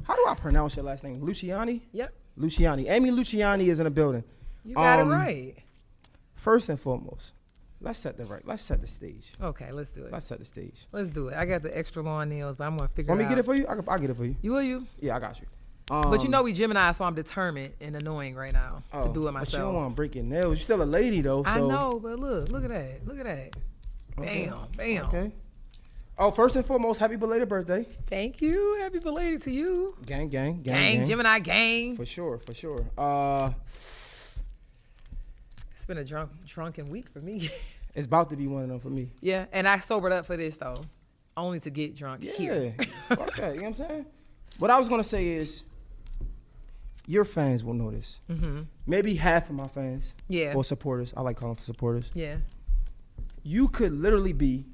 How do I pronounce your last name? Luciani? Yep. Luciani. Amy Luciani is in the building. You got it right. First and foremost, let's set the stage. Okay, let's do it. Let's set the stage. Let's do it. I got the extra long nails, but I'm gonna figure it out. Want me to get it for you? I'll get it for you. You will you? Yeah, I got you. But you know we Gemini, so I'm determined and annoying right now to do it myself. But you don't want to break your nails. You're still a lady though. So. I know, but look at that. Look at that. Okay. Bam. Okay. Oh, first and foremost, happy belated birthday. Thank you. Happy belated to you. Gang. Gemini gang. For sure. It's been a drunken week for me. It's about to be one of them for me. Yeah, and I sobered up for this though, only to get drunk here. Fuck that, you know what I'm saying? What I was gonna say is, your fans will know this. Mm-hmm. Maybe half of my fans. Yeah. Or supporters. I like calling them supporters. Yeah. You could literally be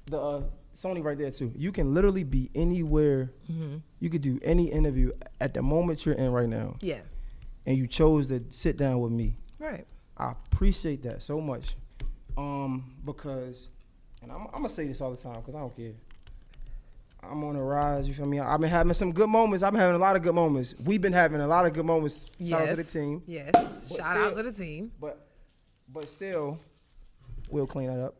the Sony right there too. You can literally be anywhere. Mm-hmm. You could do any interview at the moment you're in right now. Yeah. And you chose to sit down with me. Right. I appreciate that so much. Because, and I'm gonna say this all the time because I don't care. I'm on a rise, you feel me? I've been having some good moments. I've been having a lot of good moments. We've been having a lot of good moments. Shout out to the team. Yes. Shout out to the team. But still, we'll clean that up.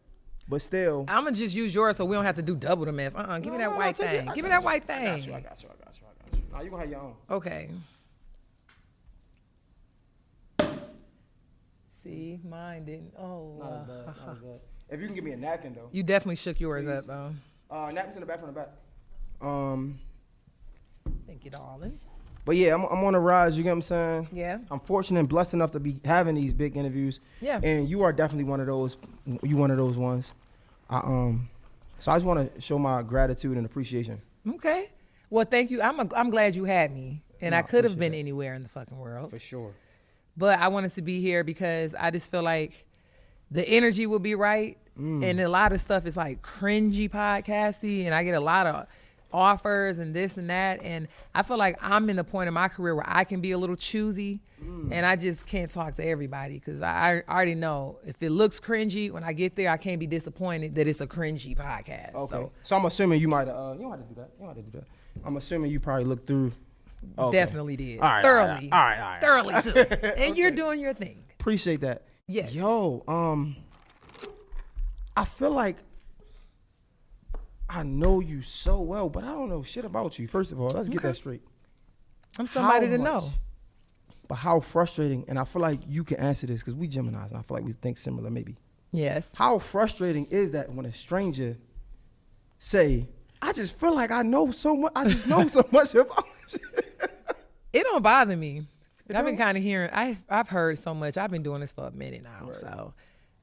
But still, I'm gonna just use yours so we don't have to do double the mess. Give me that white thing. Give me that white thing. I got you. Nah, you gonna have your own. Okay. See, mine didn't. Oh. Not as bad. If you can give me a napkin though. You definitely shook yours up though. Napkins in the back from the back. Thank you, darling. But yeah, I'm on a rise. You get what I'm saying? Yeah. I'm fortunate and blessed enough to be having these big interviews. Yeah. And you are definitely one of those. You one of those ones. So I just want to show my gratitude and appreciation. Okay. Well, thank you. I'm glad you had me, and I could have been anywhere in the fucking world. For sure. But I wanted to be here because I just feel like the energy will be right. And a lot of stuff is like cringy podcasty, and I get a lot of offers and this and that, and I feel like I'm in the point of my career where I can be a little choosy, and I just can't talk to everybody because I already know if it looks cringy when I get there, I can't be disappointed that it's a cringy podcast. Okay. So I'm assuming you might you don't have to do that. I'm assuming you probably looked through. Okay. Definitely did. All right, thoroughly. All right. Thoroughly too. And you're doing your thing. Appreciate that. Yes. Yo, I feel like I know you so well, but I don't know shit about you. First of all, let's get that straight. I'm somebody to know. But how frustrating, and I feel like you can answer this because we Geminis, and I feel like we think similar maybe. Yes. How frustrating is that when a stranger say, I just feel like I know so much, I just know so much about you. It don't bother me. I've been kind of hearing, I've heard so much. I've been doing this for a minute now, right. So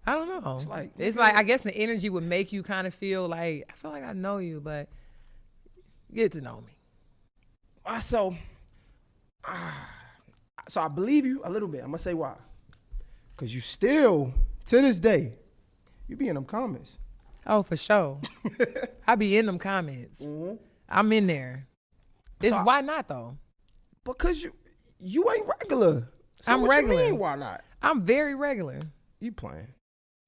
I don't know. It's like I guess the energy would make you kind of feel like, I feel like I know you, but get to know me. So I believe you a little bit. I'm going to say why. Because you still, to this day, you be in them comments. Oh, for sure. I be in them comments. Mm-hmm. I'm in there. Why not, though? Because you ain't regular. So I'm regular. You mean, why not? I'm very regular. You playing.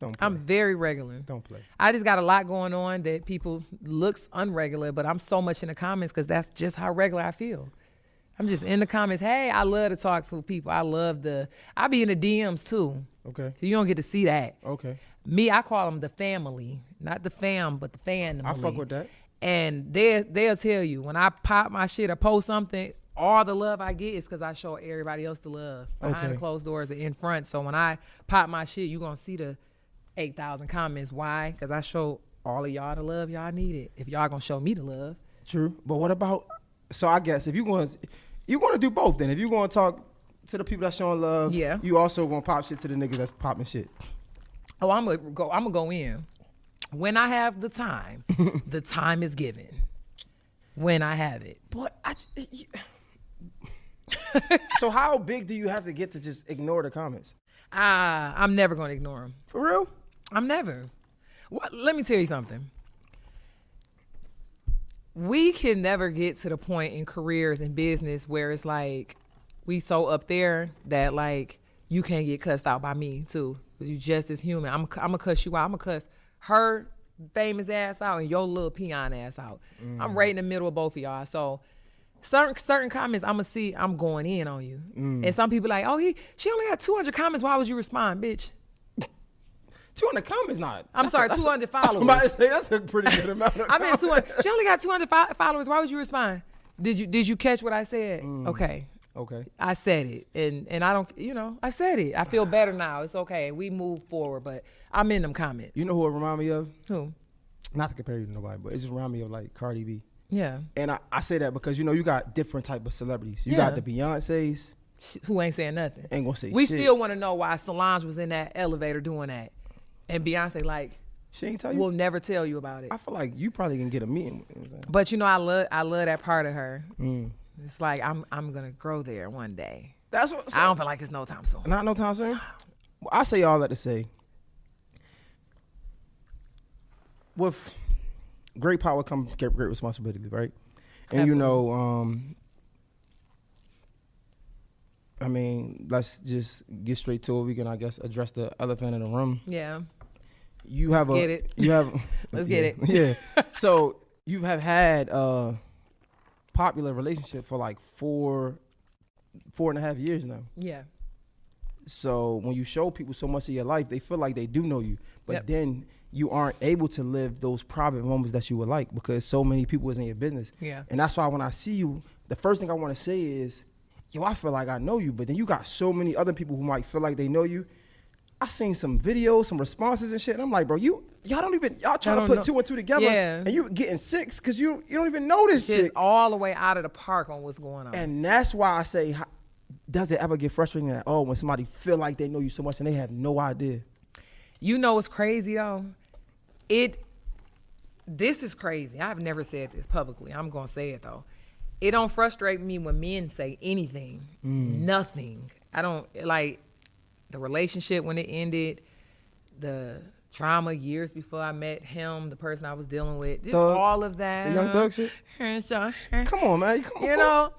Don't play. I'm very regular. Don't play. I just got a lot going on that people looks unregular, but I'm so much in the comments because that's just how regular I feel. I'm just in the comments. Hey, I love to talk to people. I be in the DMs too. Okay. So you don't get to see that. Okay. Me, I call them the family. Not the fam, but the family. I fuck with that. And they'll tell you, when I pop my shit or post something, all the love I get is because I show everybody else the love. Behind the closed doors or in front. So when I pop my shit, you're going to see the 8,000 comments. Why? Because I show all of y'all the love y'all needed. If y'all going to show me the love. True. But what about, so I guess if you're going to do both then. If you're going to talk to the people that's showing love, yeah, you also going to pop shit to the niggas that's popping shit. Oh, I'm going to go in. When I have the time, the time is given. When I have it. But so how big do you have to get to just ignore the comments? I'm never going to ignore them. For real? I'm never. Let me tell you something. We can never get to the point in careers and business where it's like we so up there that like you can't get cussed out by me too. You just as human. I'm gonna cuss you out. I'm gonna cuss her famous ass out and your little peon ass out. I'm right in the middle of both of y'all. So certain comments I'm going in on you. And some people like, oh, she only had 200 comments. Why would you respond, bitch? 200 comments, not. I'm sorry, 200 followers. I'm about to say that's a pretty good amount of comments. 200. She only got 200 followers. Why would you respond? Did you catch what I said? Okay. I said it, and I don't. I said it. I feel better now. It's okay. We move forward, but I'm in them comments. You know who it remind me of? Who? Not to compare you to nobody, but it just remind me of like Cardi B. Yeah. And I say that because you got different type of celebrities. You got the Beyoncés who ain't saying nothing. Ain't gonna say we shit. Still want to know why Solange was in that elevator doing that, and Beyonce like. She ain't tell you. We'll never tell you about it. I feel like you probably can get a meeting. But I love that part of her. It's like I'm gonna grow there one day. That's what. So, I don't feel like it's no time soon. Not no time soon. Well, I say all that to say, with great power comes great responsibility, right? And Absolutely. I mean, let's just get straight to it. We can, I guess, address the elephant in the room. Yeah. Let's get it. Yeah. So you have had a popular relationship for like 4.5 years now. Yeah. So when you show people so much of your life, they feel like they do know you, but then you aren't able to live those private moments that you would like because so many people is in your business. Yeah. And that's why when I see you, the first thing I want to say is, yo, I feel like I know you, but then you got so many other people who might feel like they know you. I seen some videos, some responses and shit. And I'm like, bro, y'all trying to put 2 and 2 together, and you getting 6 because you don't even know this chick. All the way out of the park on what's going on. And that's why I say, does it ever get frustrating at all when somebody feel like they know you so much and they have no idea? You know what's crazy though? This is crazy. I've never said this publicly. I'm gonna say it though. It don't frustrate me when men say anything, nothing. I don't like. The relationship when it ended, the trauma years before I met him, the person I was dealing with, just all of that. The Young Thug shit? Come on, man. Come on.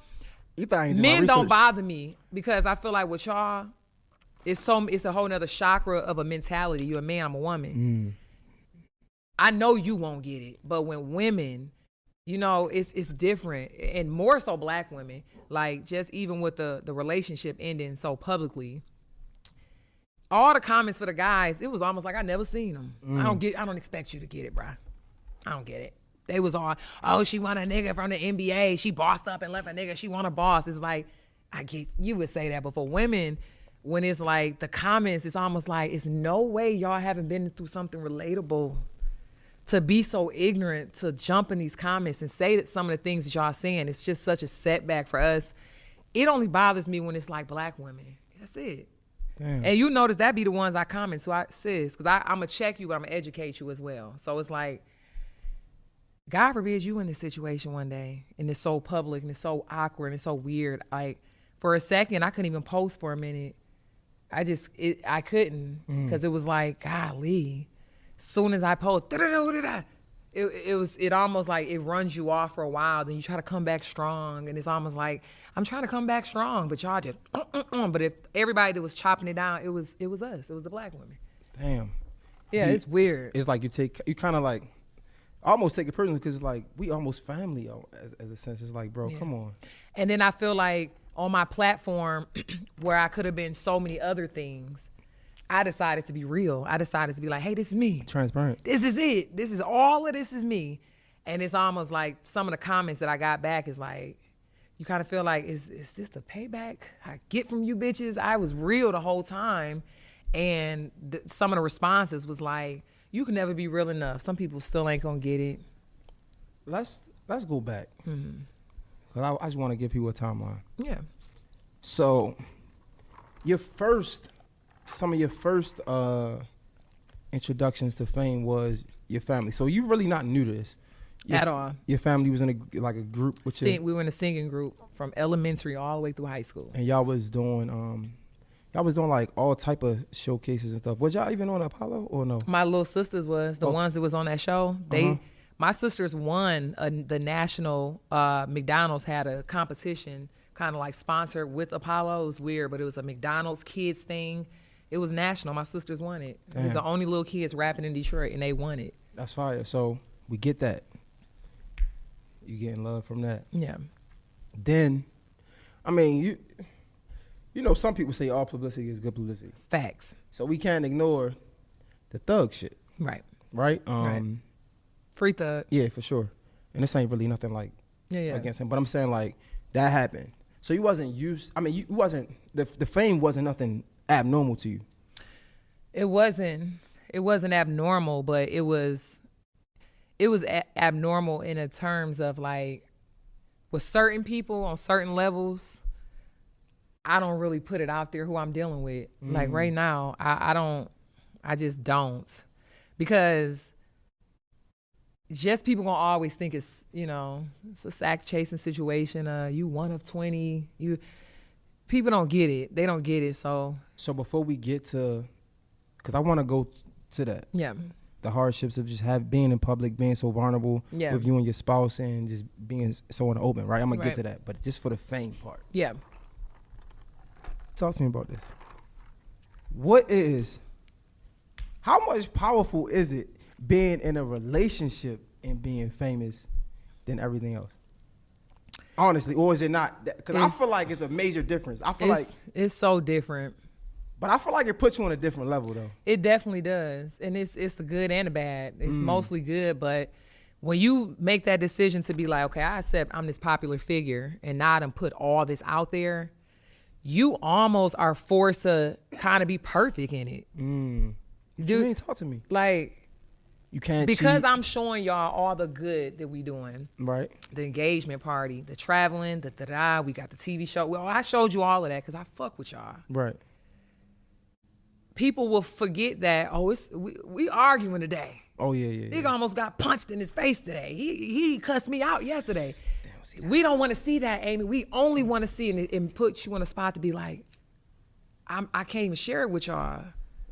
Men don't bother me because I feel like with y'all, it's a whole nother chakra of a mentality. You're a man, I'm a woman. I know you won't get it, but when women, it's different, and more so black women, like just even with the relationship ending so publicly, all the comments for the guys, it was almost like I never seen them. I don't expect you to get it, bro. I don't get it. They was all, oh, she want a nigga from the NBA. She bossed up and left a nigga. She want a boss. It's like, I get, you would say that, but for women, when it's like the comments, it's almost like, it's no way y'all haven't been through something relatable to be so ignorant to jump in these comments and say that some of the things that y'all saying. It's just such a setback for us. It only bothers me when it's like black women. That's it. Damn. And you notice that be the ones I comment, so sis, because I'm going to check you, but I'm going to educate you as well. So it's like, God forbid you in this situation one day, and it's so public, and it's so awkward, and it's so weird. Like, for a second, I couldn't even post for a minute. I couldn't, because it was like, golly. As soon as I post, it almost like it runs you off for a while, then you try to come back strong, and it's almost like, I'm trying to come back strong, but y'all just, but if everybody that was chopping it down, it was us. It was the black women. Damn. Yeah, it's weird. It's like you kind of like, almost take it personally because it's like, we almost family as a sense. It's like, bro, come on. And then I feel like on my platform where I could have been so many other things, I decided to be real. I decided to be like, hey, this is me. Transparent. This is it. This is all of this is me. And it's almost like some of the comments that I got back is like, you kind of feel like, is this the payback I get from you bitches? I was real the whole time. And some of the responses was like, you can never be real enough. Some people still ain't gonna get it. Let's go back. Cause I just want to give people a timeline. Yeah. So, some of your first introductions to fame was your family. So you really not new to this. At all. Your family was in a group with you. We were in a singing group from elementary all the way through high school. And y'all was doing like all type of showcases and stuff. Was y'all even on Apollo or no? My little sisters was the ones that was on that show. My sisters won the national, McDonald's had a competition kind of like sponsored with Apollo. It was weird, but it was a McDonald's kids thing. It was national. My sisters won it. Damn. It was the only little kids rapping in Detroit, and they won it. That's fire. So we get that. You getting love from that. Yeah. then, I mean, you know, some people say all publicity is good publicity. Facts. So we can't ignore the thug shit. Right. Right? Right. Free thug. Yeah, for sure. And this ain't really nothing like against him. But I'm saying like that happened. So you wasn't used, I mean, you wasn't, the fame wasn't nothing abnormal to you. It wasn't abnormal, but it was abnormal in a terms of like with certain people on certain levels, I don't really put it out there who I'm dealing with. Like right now, I just don't. Because just people gonna always think it's, you know, it's a sack chasing situation. You one of 20. People don't get it. They don't get it. So before we get to, because I want to go to that. Yeah. The hardships of just being in public, being so vulnerable with you and your spouse, and just being so in the open, right? I'm gonna get to that, but just for the fame part. Yeah. Talk to me about this. How much powerful is it being in a relationship and being famous than everything else? Honestly, or is it not? Because I feel like it's a major difference. I feel like it's so different. But I feel like it puts you on a different level, though. It definitely does, and it's the good and the bad. It's mostly good, but when you make that decision to be like, okay, I accept I'm this popular figure, and now I done put all this out there, you almost are forced to kind of be perfect in it. Dude, you ain't talk to me. Like, you can't because cheat. I'm showing y'all all the good that we doing. Right. The engagement party, the traveling, we got the TV show. Well, I showed you all of that because I fuck with y'all. Right. People will forget that, we arguing today. Oh, yeah. Nigga almost got punched in his face today. He cussed me out yesterday. We don't want to see that, Amy. We only want to see it and put you on a spot to be like, I can't even share it with y'all.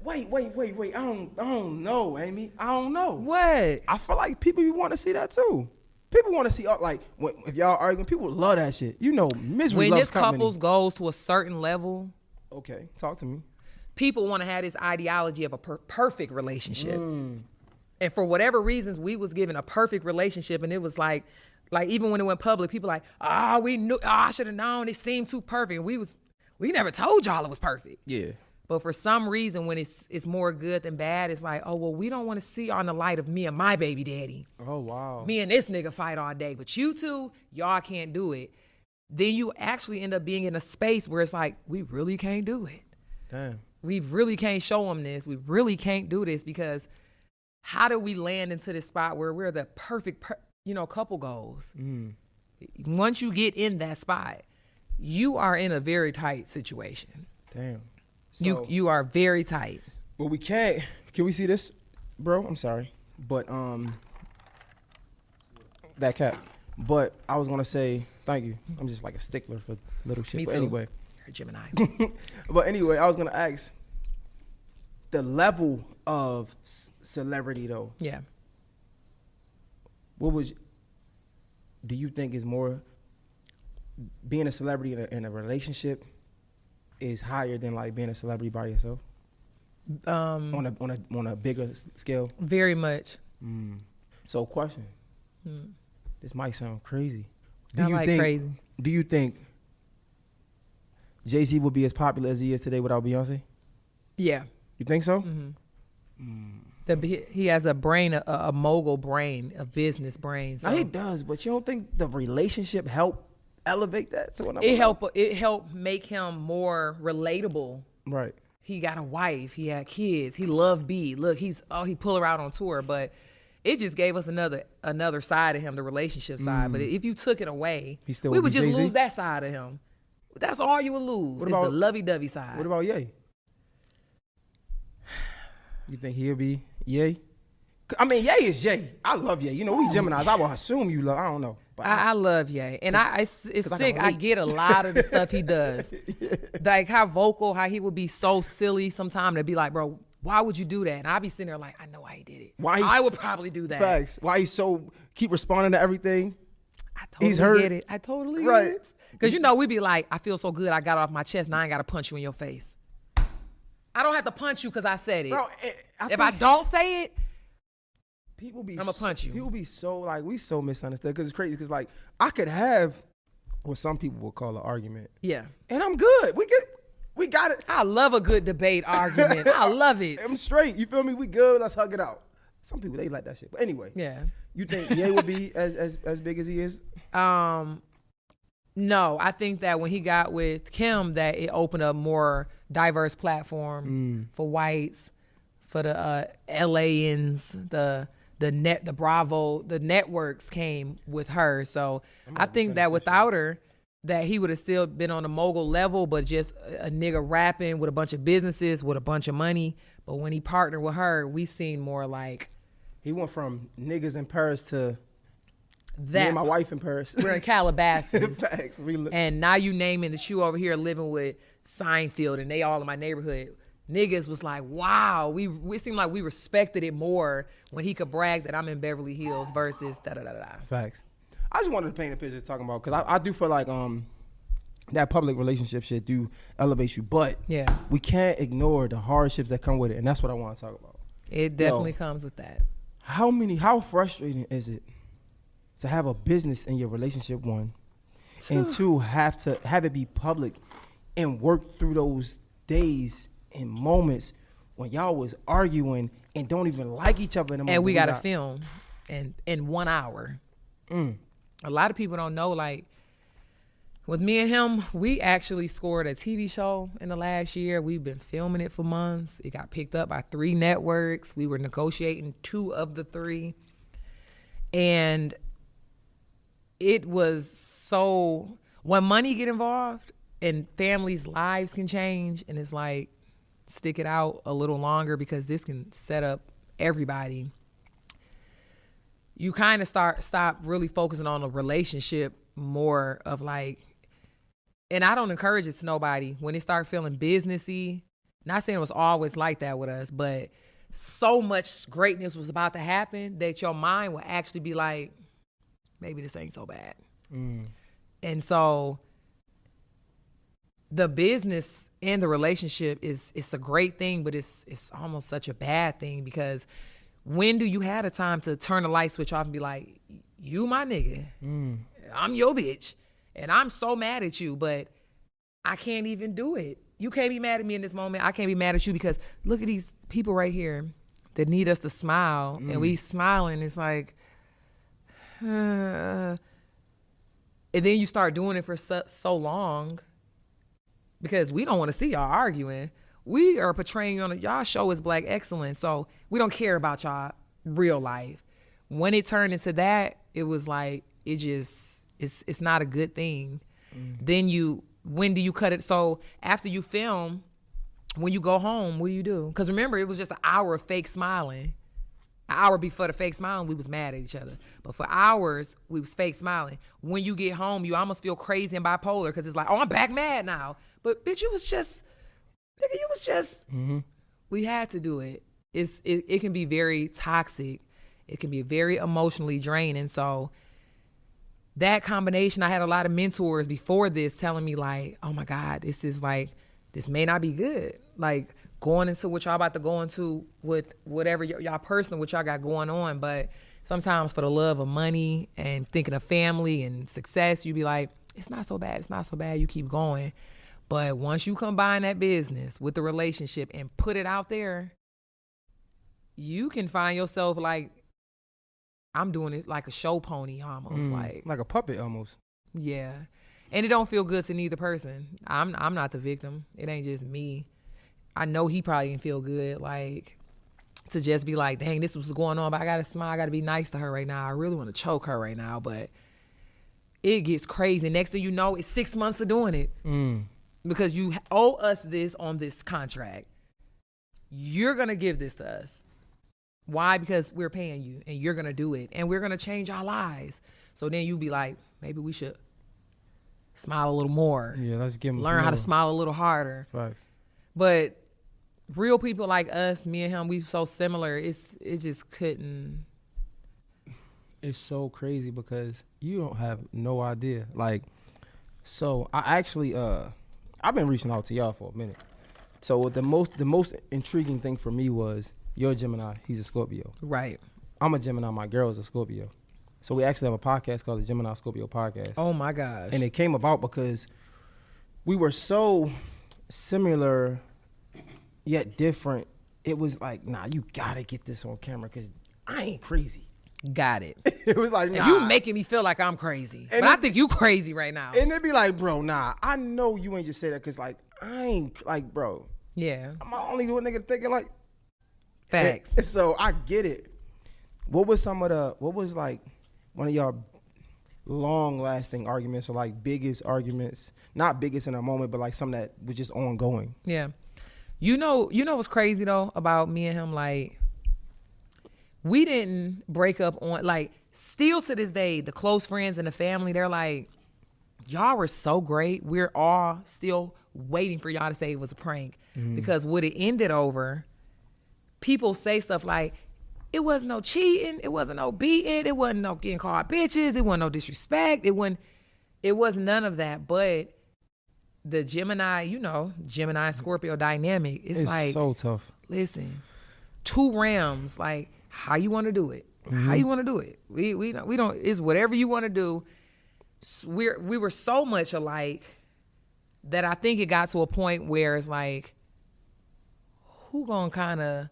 Wait. I don't know, Amy. I don't know. What? I feel like people want to see that too. People want to see, like, if y'all arguing, people love that shit. You know, misery loves company. When this couples goes to a certain level. Okay, talk to me. People want to have this ideology of a perfect relationship. And for whatever reasons, we was given a perfect relationship, and it was like even when it went public, people like, we knew, I should have known. It seemed too perfect. And we never told y'all it was perfect. Yeah. But for some reason, when it's more good than bad, it's like, we don't want to see y'all in the light of me and my baby daddy. Oh, wow. Me and this nigga fight all day, but you two, y'all can't do it. Then you actually end up being in a space where it's like, we really can't do it. Damn. We really can't show them this. We really can't do this because how do we land into this spot where we're the perfect, couple goals? Once you get in that spot, you are in a very tight situation. Damn. So, you are very tight. But we can't. Can we see this, bro? I'm sorry, but that cap. But I was gonna say thank you. I'm just like a stickler for little shit. Me but too. Anyway. You're a Gemini. But anyway, I was gonna ask the level of celebrity though. Yeah. Do you think is more being a celebrity in a relationship is higher than like being a celebrity by yourself? On a bigger scale? Very much. So question. This might sound crazy. Crazy. Do you think Jay-Z would be as popular as he is today without Beyonce? Yeah. You think so? He has a brain, a mogul brain, a business brain. So. Now he does, but you don't think the relationship helped elevate that to another level? It helped make him more relatable. Right. He got a wife. He had kids. He loved B. Look, he pull her out on tour, but it just gave us another side of him, the relationship side. But if you took it away, we would just lose that side of him. That's all you would lose. It's the lovey-dovey side. What about Ye? You think he'll be Ye? I mean, Ye is Ye. I love Ye. You know, we Geminis. I will assume you love. I don't know. But I love Ye. And it's sick. I get a lot of the stuff he does. Yeah. Like how vocal, how he would be so silly sometimes. They'd be like, bro, why would you do that? And I'd be sitting there like, I know why he did it. I would probably do that. Facts. Why he so keep responding to everything. I totally get it. I totally get it. Because, we be like, I feel so good. I got it off my chest. Now I ain't got to punch you in your face. I don't have to punch you because I said it. Bro, if I don't say it, I'm going to punch you. People be so, we so misunderstood because it's crazy because, I could have what some people would call an argument. Yeah. And I'm good. We got it. I love a good debate argument. I love it. I'm straight. You feel me? We good. Let's hug it out. Some people, they like that shit. But anyway. Yeah. You think Ye would be as big as he is? No, I think that when he got with Kim, that it opened up more diverse platform for whites, for the LANs, the Bravo, the networks came with her. So I think that without her, that he would have still been on a mogul level, but just a nigga rapping with a bunch of businesses, with a bunch of money. But when he partnered with her, we seen more like... He went from niggas in Paris to that. me and my wife in Paris. We're in Calabasas. Facts. And now you naming that you over here living with Seinfeld and they all in my neighborhood. Niggas was like, wow, we seemed like we respected it more when he could brag that I'm in Beverly Hills versus da-da-da-da. Facts. I just wanted to paint a picture talking about, because I do feel like that public relationship shit do elevate you, but yeah, we can't ignore the hardships that come with it, and that's what I want to talk about. It definitely comes with that. How frustrating is it to have a business in your relationship, one, and two, have it be public and work through those days and moments when y'all was arguing and don't even like each other anymore. And we got to film in 1 hour. A lot of people don't know, like, with me and him, we actually scored a TV show in the last year. We've been filming it for months. It got picked up by 3 networks. We were negotiating 2 of the 3. And it was so, when money get involved and families' lives can change, and it's like, stick it out a little longer because this can set up everybody. You kind of stop really focusing on a relationship more of like, and I don't encourage it to nobody when they start feeling businessy. Not saying it was always like that with us, but so much greatness was about to happen that your mind will actually be like, maybe this ain't so bad. And so the business and the relationship it's a great thing, but it's almost such a bad thing, because when do you have the time to turn the light switch off and be like, you my nigga, I'm your bitch, and I'm so mad at you, but I can't even do it. You can't be mad at me in this moment. I can't be mad at you because look at these people right here that need us to smile, and we smiling. It's like, and then you start doing it for so long because we don't want to see y'all arguing. We are portraying on y'all show is Black excellence, so we don't care about y'all real life. When it turned into that, it was like it's not a good thing. Then when do you cut it? So after you film, when you go home, what do? Because remember, it was just an hour of fake smiling. An hour before the fake smiling, we was mad at each other. But for hours, we was fake smiling. When you get home, you almost feel crazy and bipolar because it's like, oh, I'm back mad now. But bitch, we had to do it. It can be very toxic. It can be very emotionally draining. So that combination, I had a lot of mentors before this telling me like, oh my God, this may not be good. Like going into what y'all about to go into with whatever y'all personal, what y'all got going on. But sometimes for the love of money and thinking of family and success, you be like, it's not so bad. It's not so bad. You keep going. But once you combine that business with the relationship and put it out there, you can find yourself like, I'm doing it like a show pony almost, like a puppet almost. Yeah. And it don't feel good to neither person. I'm not the victim. It ain't just me. I know he probably didn't feel good, like, to just be like, dang, this was going on, but I gotta smile, I gotta be nice to her right now. I really want to choke her right now, but it gets crazy. Next thing you know, it's 6 months of doing it. Because you owe us this on this contract. You're gonna give this to us. Why? Because we're paying you and you're going to do it and we're going to change our lives. So then you be like, maybe we should smile a little more. Yeah, let's give them learn how to smile a little harder. Facts. But real people like us, me and him, we so similar. It just couldn't. It's so crazy because you don't have no idea. Like, so I actually, I've been reaching out to y'all for a minute. So the most intriguing thing for me was, you're a Gemini, he's a Scorpio. Right. I'm a Gemini, my girl is a Scorpio. So we actually have a podcast called the Gemini Scorpio Podcast. Oh my gosh. And it came about because we were so similar yet different. It was like, nah, you gotta get this on camera because I ain't crazy. Got it. It was like, nah. And you making me feel like I'm crazy. But I think you crazy right now. And they'd be like, bro, nah, I know you ain't just say that because, like, I ain't, like, bro. Yeah. I'm the only one nigga thinking, like. Facts. And so I get it. What was like, one of y'all long-lasting arguments or, like, biggest arguments? Not biggest in a moment, but, like, something that was just ongoing. Yeah. You know what's crazy, though, about me and him? Like, we didn't break up on, like, still to this day, the close friends and the family, they're like, y'all were so great. We're all still waiting for y'all to say it was a prank. Because what it ended over, people say stuff like, it wasn't no cheating, it wasn't no beating, it wasn't no getting called bitches, it wasn't no disrespect, it was none of that. But the Gemini and Scorpio dynamic, it's like, so tough. Listen, 2 realms, like, how you want to do it? How you want to do it? We don't. It's whatever you want to do. We were so much alike that I think it got to a point where it's like, who gonna kind of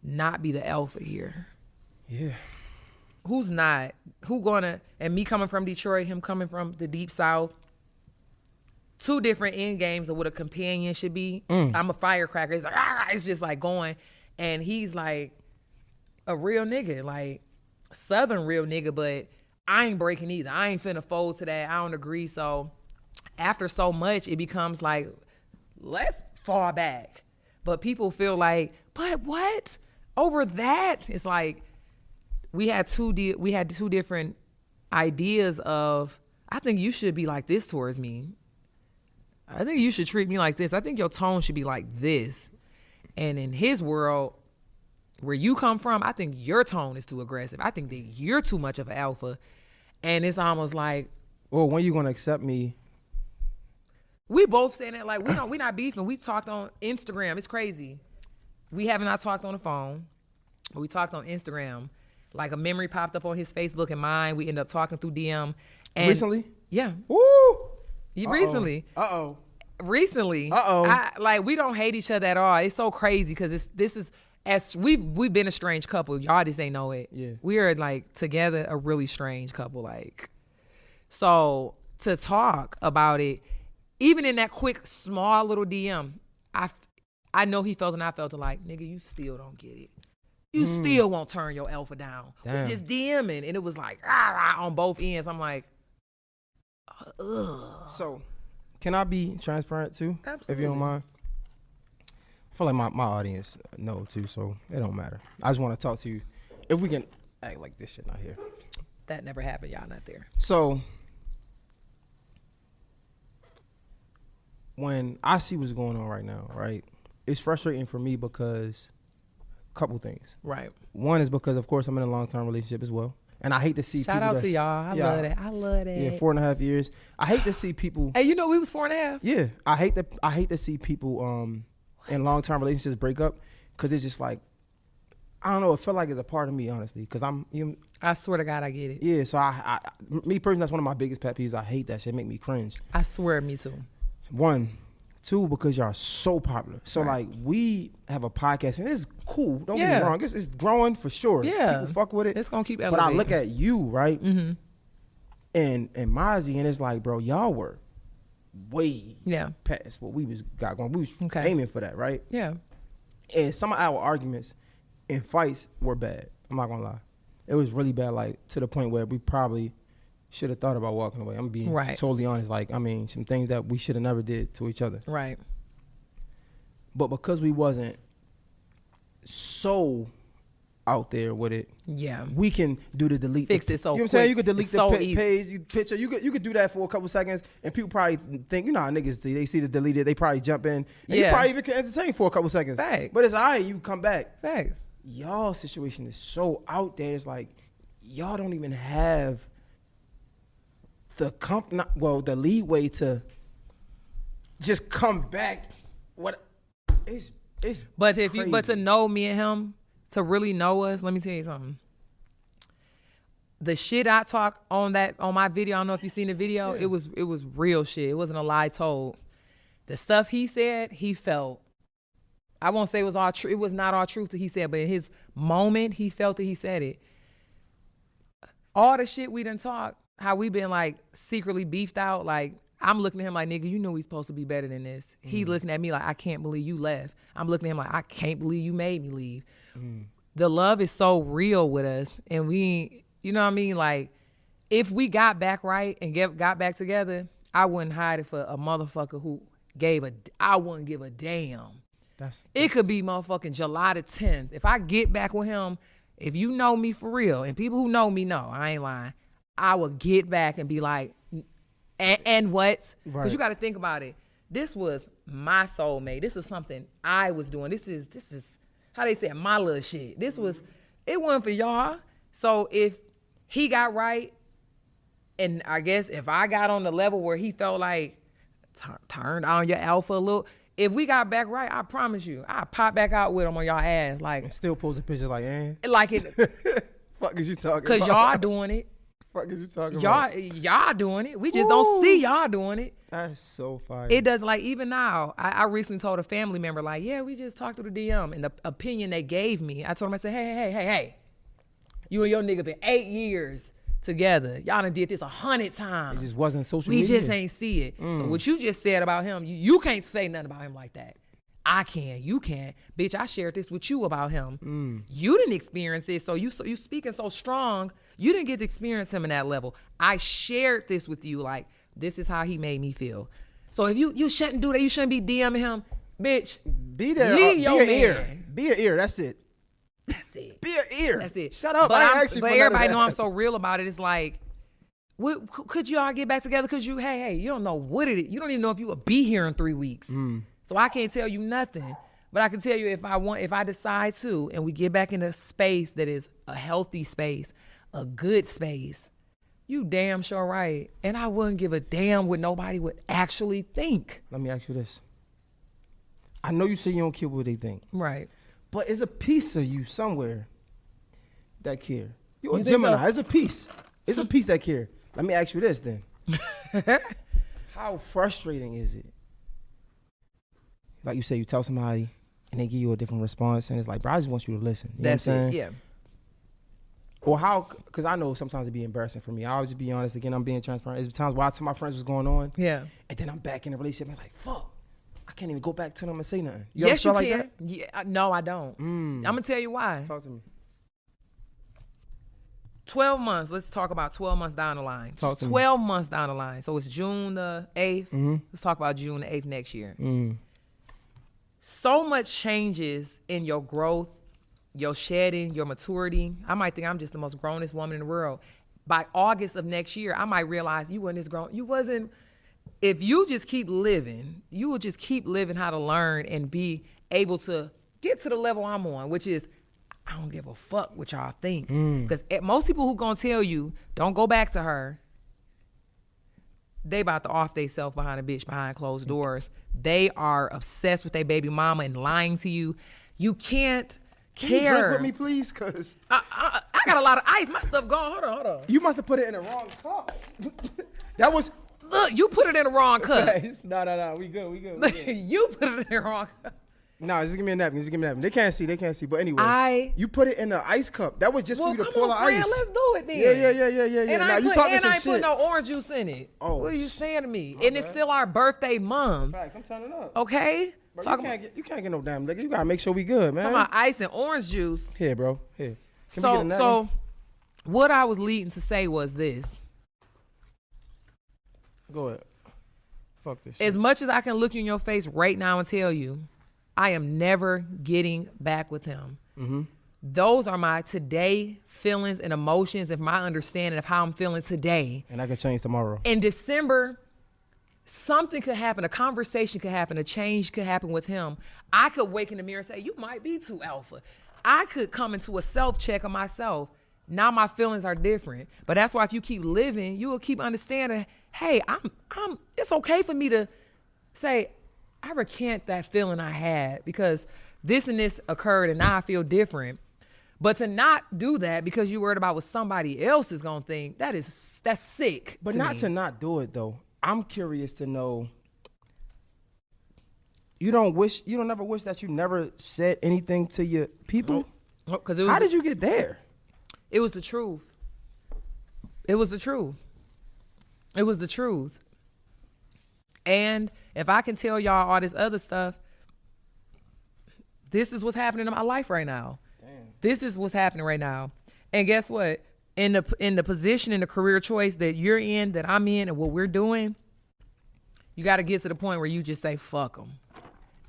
not be the alpha here? Yeah. Who's not? Who gonna? And me coming from Detroit, him coming from the deep south. 2 different end games of what a companion should be. I'm a firecracker. It's like, it's just like going, and he's like a real nigga, like Southern real nigga, but I ain't breaking either. I ain't finna fold to that. I don't agree. So after so much, it becomes like, let's fall back. But people feel like, but what? Over that? It's like we had two different ideas of, I think you should be like this towards me. I think you should treat me like this. I think your tone should be like this. And in his world, where you come from, I think your tone is too aggressive. I think that you're too much of an alpha. And it's almost like, well, when you gonna accept me? We both saying that, like, we not beefing. We talked on Instagram. It's crazy. We have not talked on the phone. We talked on Instagram. Like, a memory popped up on his Facebook and mine. We ended up talking through DM. And recently? Yeah. Woo! Recently. Uh-oh. Recently. Uh-oh. Like, we don't hate each other at all. It's so crazy because this is, as we've been a strange couple. Y'all just ain't know it. Yeah. We are, like, together a really strange couple. Like, so to talk about it, even in that quick, small little DM, I know he felt and I felt it, like, nigga, you still don't get it. You still won't turn your alpha down. Damn. We just DMing. And it was like, on both ends. I'm like, ugh. So, can I be transparent too? Absolutely. If you don't mind. I feel like my audience know too, so it don't matter. I just want to talk to you. If we can act like this shit not here. That never happened. Y'all not there. So, when I see what's going on right now, right, it's frustrating for me because a couple things. Right. One is because, of course, I'm in a long-term relationship as well. And I hate to see Shout people out to y'all. I love that. I love that. Yeah, 4.5 years. I hate to see people. Hey, you know we was 4.5. Yeah, I hate to see people in long-term relationships break up because it's just like, I don't know. It felt like it's a part of me, honestly, because I swear to God, I get it. Yeah, so me personally, that's one of my biggest pet peeves. I hate that shit. It make me cringe. I swear, me too. 1, 2, because y'all are so popular. So Right. like, we have a podcast and it's cool. Don't get Yeah. me wrong. It's growing for sure. Yeah. People fuck with it. It's gonna keep But elevating. I look at you, right? Mm-hmm. And Mazi, and it's like, bro, y'all were way Yeah. past what we got going. We was Okay. aiming for that, right? Yeah. And some of our arguments and fights were bad. I'm not gonna lie. It was really bad, like to the point where we probably should have thought about walking away. I'm being Right. totally honest. Like, I mean, some things that we should have never did to each other. Right. But because we wasn't so out there with it, Yeah. we can do the delete. Fix it so you know what I'm saying? quick. You could delete It's the so easy. page, picture. You could do that for a couple seconds, and people probably think, you know how niggas they see the deleted, they probably jump in, and you Yeah. probably even can entertain for a couple seconds. Fact. But it's all right. You come back. Facts. Y'all situation is so out there. It's like y'all don't even have the the leeway to just come back. What? It's But if crazy. you, but to know me and him, to really know us, let me tell you something. the shit I talk on my video, I don't know if you seen the video, it was real shit. It wasn't a lie told. The stuff he said, he felt. I won't say it was all true. It was not all truth that he said, but in his moment, he felt that he said it. All the shit we done talked, how we been like secretly beefed out, like I'm looking at him like, nigga, you know we supposed to be better than this. He looking at me like, I can't believe you left. I'm looking at him like, I can't believe you made me leave. The love is so real with us, and we, you know what I mean? Like, if we got back right and got back together, I wouldn't hide it for a motherfucker who I wouldn't give a damn. It could be motherfucking July the 10th. If I get back with him, if you know me for real, and people who know me know, I ain't lying, I will get back and be like, and what? Because you got to think about it. This was my soulmate. This was something I was doing. This is how they say it, my little shit. It wasn't for y'all. So if he got right, and I guess if I got on the level where he felt like turned on your alpha a little, if we got back right, I promise you, I pop back out with him on y'all ass. Like, and still post a picture like, like it. Fuck is you talking about? Because y'all doing it. Fuck is you talking about? Y'all doing it. We just don't see y'all doing it. That's so fire. It does, like, even now, I recently told a family member, like, yeah, we just talked through the DM, and the opinion they gave me, I told them, I said, hey, you and your nigga been 8 years together. Y'all done did this 100 times. It just wasn't social media. We just ain't see it. So what you just said about him, you can't say nothing about him like that. I can, you can. Bitch, I shared this with you about him. You didn't experience it, so you speaking so strong, you didn't get to experience him in that level. I shared this with you, like, this is how he made me feel. So if you shouldn't do that, you shouldn't be DMing him, bitch. Be there. Leave Be your an man. ear. Be an ear. That's it. That's it. Be an ear. That's it. Shut up. But But everybody know I'm so real about it. It's like, could you all get back together? Because you don't know what it is. You don't even know if you will be here in 3 weeks. So I can't tell you nothing. But I can tell you if I decide to, and we get back in a space that is a healthy space, a good space, you damn sure right. And I wouldn't give a damn what nobody would actually think. Let me ask you this. I know you say you don't care what they think. Right. But it's a piece of you somewhere that care. You're a You think Gemini. so? It's a piece. It's a piece that care. Let me ask you this then. How frustrating is it? Like you say, you tell somebody and they give you a different response, and it's like, bro, I just want you to listen. You That's know what I'm it. saying? Yeah. Or how, because I know sometimes it'd be embarrassing for me. I always be honest. Again, I'm being transparent. There's times where I tell my friends what's going on. Yeah. And then I'm back in a relationship. I'm like, fuck. I can't even go back to them and say nothing. Yes, you feel can. like that? Yeah, no, I don't. I'm going to tell you why. Talk to me. 12 months. Let's talk about 12 months down the line. Talk Just to me. 12 months down the line. So it's June the 8th. Let's talk about June the 8th next year. So much changes in your growth, your shedding, your maturity. I might think I'm just the most grownest woman in the world. By August of next year, I might realize you weren't as grown. You wasn't. If you just keep living, you will just keep living how to learn and be able to get to the level I'm on, which is I don't give a fuck what y'all think. Because most people who gonna tell you, don't go back to her, they about to off they self behind a bitch behind closed doors. They are obsessed with their baby mama and lying to you. You can't Can you care. drink with me, please? Because I got a lot of ice. My stuff gone. Hold on. you must have put it in the wrong cup. That was... Look, you put it in the wrong cup. No. We good. You put it in the wrong cup. No, just give me a napkin. They can't see. But anyway, you put it in the ice cup. That was just for you to pour the friend, ice. let's do it then. Yeah. And Now I you put, talking and some I ain't shit. put no orange juice in it. Oh, What are you saying to me? And it's still our birthday month. Facts, I'm turning up. Okay? Bro, you can't get no damn liquor. You gotta make sure we good, man. Talking about ice and orange juice. Here, bro. Here. Can we get a napkin? So what I was leading to say was this. Go ahead. Fuck this shit. As much as I can look you in your face right now and tell you, I am never getting back with him. Those are my today feelings and emotions and my understanding of how I'm feeling today. And I can change tomorrow. In December, something could happen, a conversation could happen, a change could happen with him. I could wake in the mirror and say, you might be too alpha. I could come into a self-check of myself. Now my feelings are different. But that's why if you keep living, you will keep understanding, hey, it's okay for me to say, I recant that feeling I had because this and this occurred and now I feel different. But to not do that because you're worried about what somebody else is gonna think, that's sick. But to not do it though. I'm curious to know. You don't never wish that you never said anything to your people? Because how did you get there? It was the truth. It was the truth. It was the truth. And if I can tell y'all all this other stuff, this is what's happening in my life right now. Damn. This is what's happening right now. And guess what? In the position, in the career choice that you're in, that I'm in, and what we're doing, you got to get to the point where you just say, fuck them.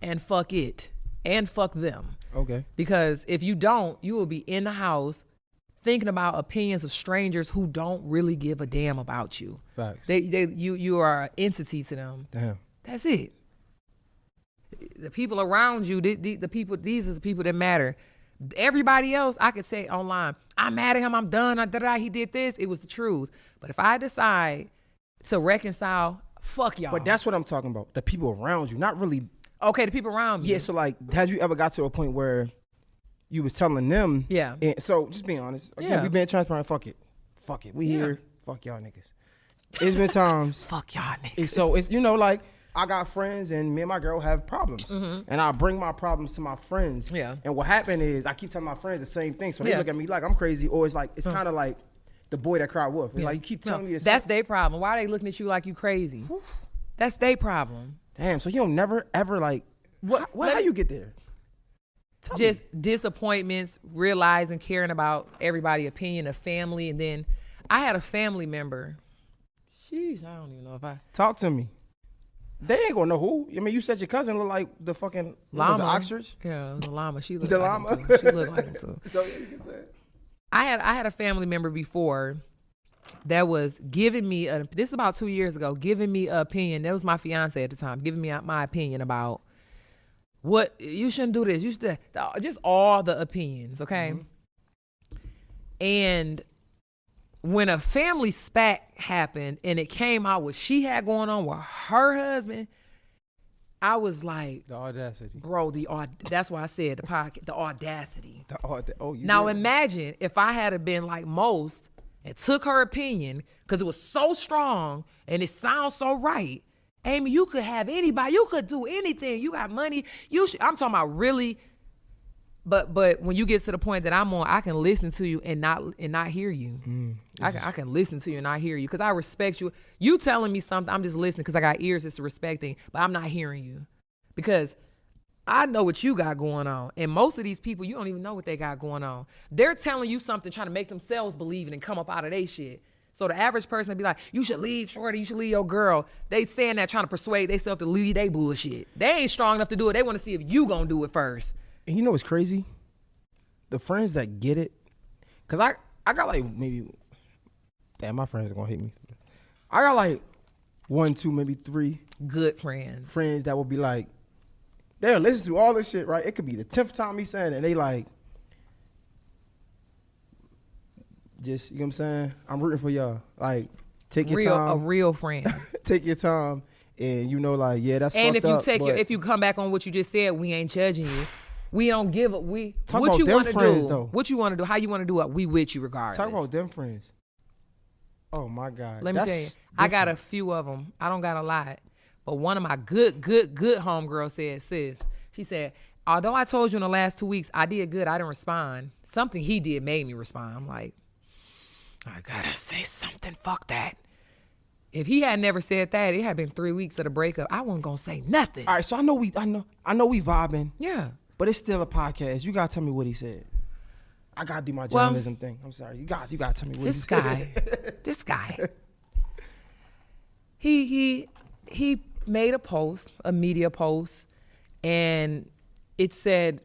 And fuck it. And fuck them. Okay. Because if you don't, you will be in the house thinking about opinions of strangers who don't really give a damn about you. Facts. You are an entity to them. Damn. That's it. The people around you, the people, these are the people that matter. Everybody else, I could say online, I'm mad at him, I'm done, he did this. It was the truth. But if I decide to reconcile, fuck y'all. But that's what I'm talking about. The people around you, not really. Okay, the people around me. Yeah, so like, have you ever got to a point where you was telling them? Yeah. And so just being honest. Again, we been transparent. Fuck it. We here. Fuck y'all niggas. It's been times. Fuck y'all niggas. So it's, like, I got friends and me and my girl have problems. Mm-hmm. And I bring my problems to my friends. Yeah. And what happened is I keep telling my friends the same thing. So they look at me like I'm crazy, or it's like, it's kind of like the boy that cried wolf. It's like you keep telling me this. That's their problem. Why are they looking at you like you crazy? That's their problem. Damn, so you don't never ever like, how you get there? Just disappointments, realizing, caring about everybody's opinion of family. And then I had a family member. Sheesh, I don't even know if I. Talk to me. They ain't gonna know who. I mean, you said your cousin looked like the fucking llama. Ostrich? Yeah, it was a llama. She looked the like llama? him too. She looked like him too. So you can say. I had a family member before that was giving me this is about 2 years ago, giving me an opinion. That was my fiance at the time, giving me my opinion about what you shouldn't do this. You should just all the opinions, okay? Mm-hmm. And when a family spat happened and it came out what she had going on with her husband, I was like, the audacity, bro. That's why I said the audacity. Now imagine if I had been like most and took her opinion because it was so strong and it sounds so right. Amy, you could have anybody. You could do anything. You got money. I'm talking about really. But when you get to the point that I'm on, I can listen to you and not hear you. I can listen to you and not hear you because I respect you. You telling me something, I'm just listening because I got ears just respecting, but I'm not hearing you because I know what you got going on. And most of these people, you don't even know what they got going on. They're telling you something, trying to make themselves believe it and come up out of their shit. So the average person would be like, you should leave shorty, you should leave your girl. They stand there trying to persuade themselves to leave they bullshit. They ain't strong enough to do it. They want to see if you gonna do it first. And you know what's crazy? The friends that get it, because I got like maybe, damn, my friends are going to hate me. I got like 1, 2, maybe 3. Good friends. Friends that will be like, they'll listen to all this shit, right? It could be the 10th time he saying it, and they like, just, you know what I'm saying? I'm rooting for y'all. Like, take your time. A real friend. Take your time. And you know, like, yeah, that's and fucked up. And if you come back on what you just said, we ain't judging you. We don't give a Talk what about you them want to friends, do. though. What you want to do, how you want to do it, we with you regardless. Talk about them friends. Oh my God. Let me tell you, different. I got a few of them. I don't got a lot. But one of my good homegirls said, sis, she said, although I told you in the last 2 weeks I did good, I didn't respond. Something he did made me respond. I'm like, I gotta say something. Fuck that. If he had never said that, it had been 3 weeks of the breakup. I wasn't gonna say nothing. All right, so I know we vibing. Yeah. But it's still a podcast. You gotta tell me what he said. I gotta do my journalism thing. I'm sorry. You gotta tell me what he said. This guy. He made a post, a media post, and it said,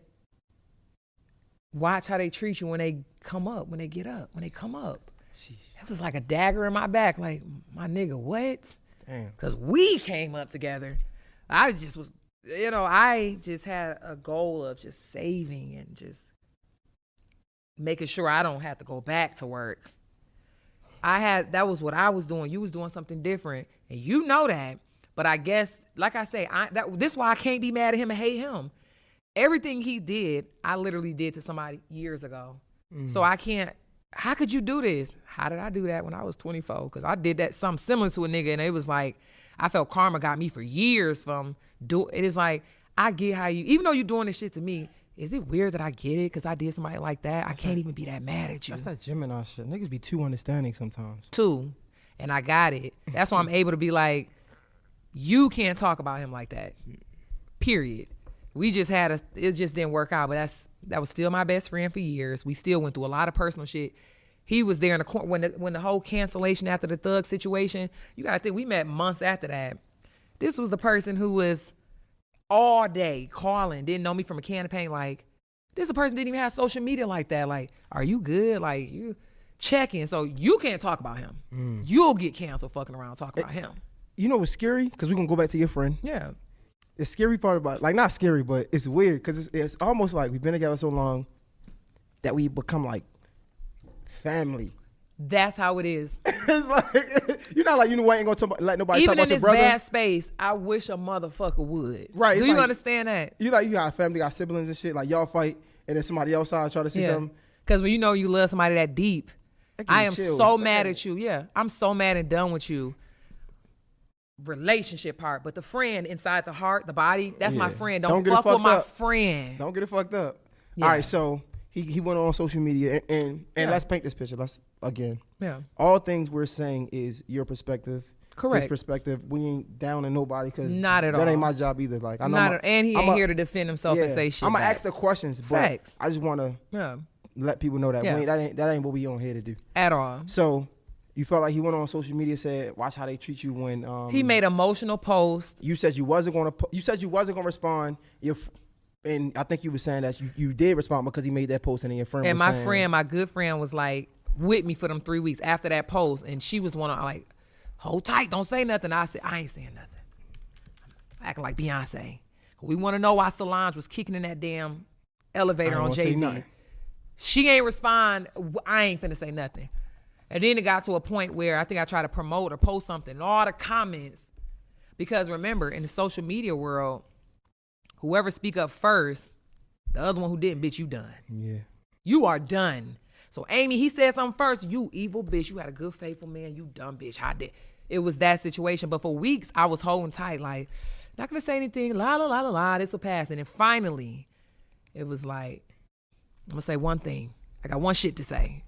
watch how they treat you when they come up, when they get up, when they come up. It was like a dagger in my back, like, my nigga, what? Damn. Because we came up together. I just was, I just had a goal of just saving and just making sure I don't have to go back to work. That was what I was doing. You was doing something different. And you know that. But I guess, like I say, this is why I can't be mad at him and hate him. Everything he did, I literally did to somebody years ago. So I can't. How could you do this? How did I do that when I was 24? Because I did that something similar to a nigga, and it was like I felt karma got me for years from it is like I get how you, even though you're doing this shit to me, is it weird that I get it because I did somebody like that? I can't even be that mad at you. That's that Gemini shit. Niggas be too understanding sometimes. Too. And I got it. That's why I'm able to be like, you can't talk about him like that. Period. We just it just didn't work out, but that was still my best friend for years. We still went through a lot of personal shit. He was there in the corner when the whole cancellation after the Thug situation. You gotta think we met months after that. This was the person who was all day calling, didn't know me from a can of paint. Like, this is a person didn't even have social media like that. Like, are you good? Like, you checking. So you can't talk about him. You'll get canceled fucking around talking about him. You know what's scary? Because we're gonna go back to your friend. Yeah. The scary part about, like, not scary, but it's weird because it's almost like we've been together so long that we become like family. That's how it is. It's like, you're not like, you ain't gonna let nobody even talk about your brother. Even in this bad space, I wish a motherfucker would. Right. Do you understand that? You got a family, got siblings and shit. Like, y'all fight, and then somebody else try to see something. Because when you know you love somebody that deep, I am chill. so mad at you. Yeah, I'm so mad and done with you. Relationship part, but the friend inside the heart, the body, that's my friend. Don't fuck with my friend. Don't get it fucked up. Yeah. All right, so he went on social media and let's paint this picture. Let's again. Yeah. All things we're saying is your perspective. Correct. His perspective. We ain't down on nobody because not at all. That ain't my job either. Like, I know and he ain't here to defend himself and say shit. I'm gonna back. ask the questions, but Facts. I just want to let people know that that ain't what we on here to do at all. So. You felt like he went on social media, said, "Watch how they treat you." When he made emotional posts, you said you wasn't gonna. You said you wasn't gonna respond. And I think you were saying that you did respond because he made that post, and then your friend. And was saying, my good friend, was like with me for them 3 weeks after that post, and she was one of like, hold tight, don't say nothing. I said, I ain't saying nothing. I'm acting like Beyonce. We want to know why Solange was kicking in that damn elevator on Jay-Z. She ain't respond. I ain't finna say nothing. And then it got to a point where I think I tried to promote or post something, and all the comments, because remember, in the social media world, whoever speak up first, the other one who didn't, bitch, you done. Yeah. You are done. So Amy, he said something first, you evil bitch, you had a good, faithful man, you dumb bitch, how did? It was that situation. But for weeks, I was holding tight, like, not gonna say anything, la, la, la, la, la, this will pass. And then finally, it was like, I'm gonna say one thing. I got one shit to say.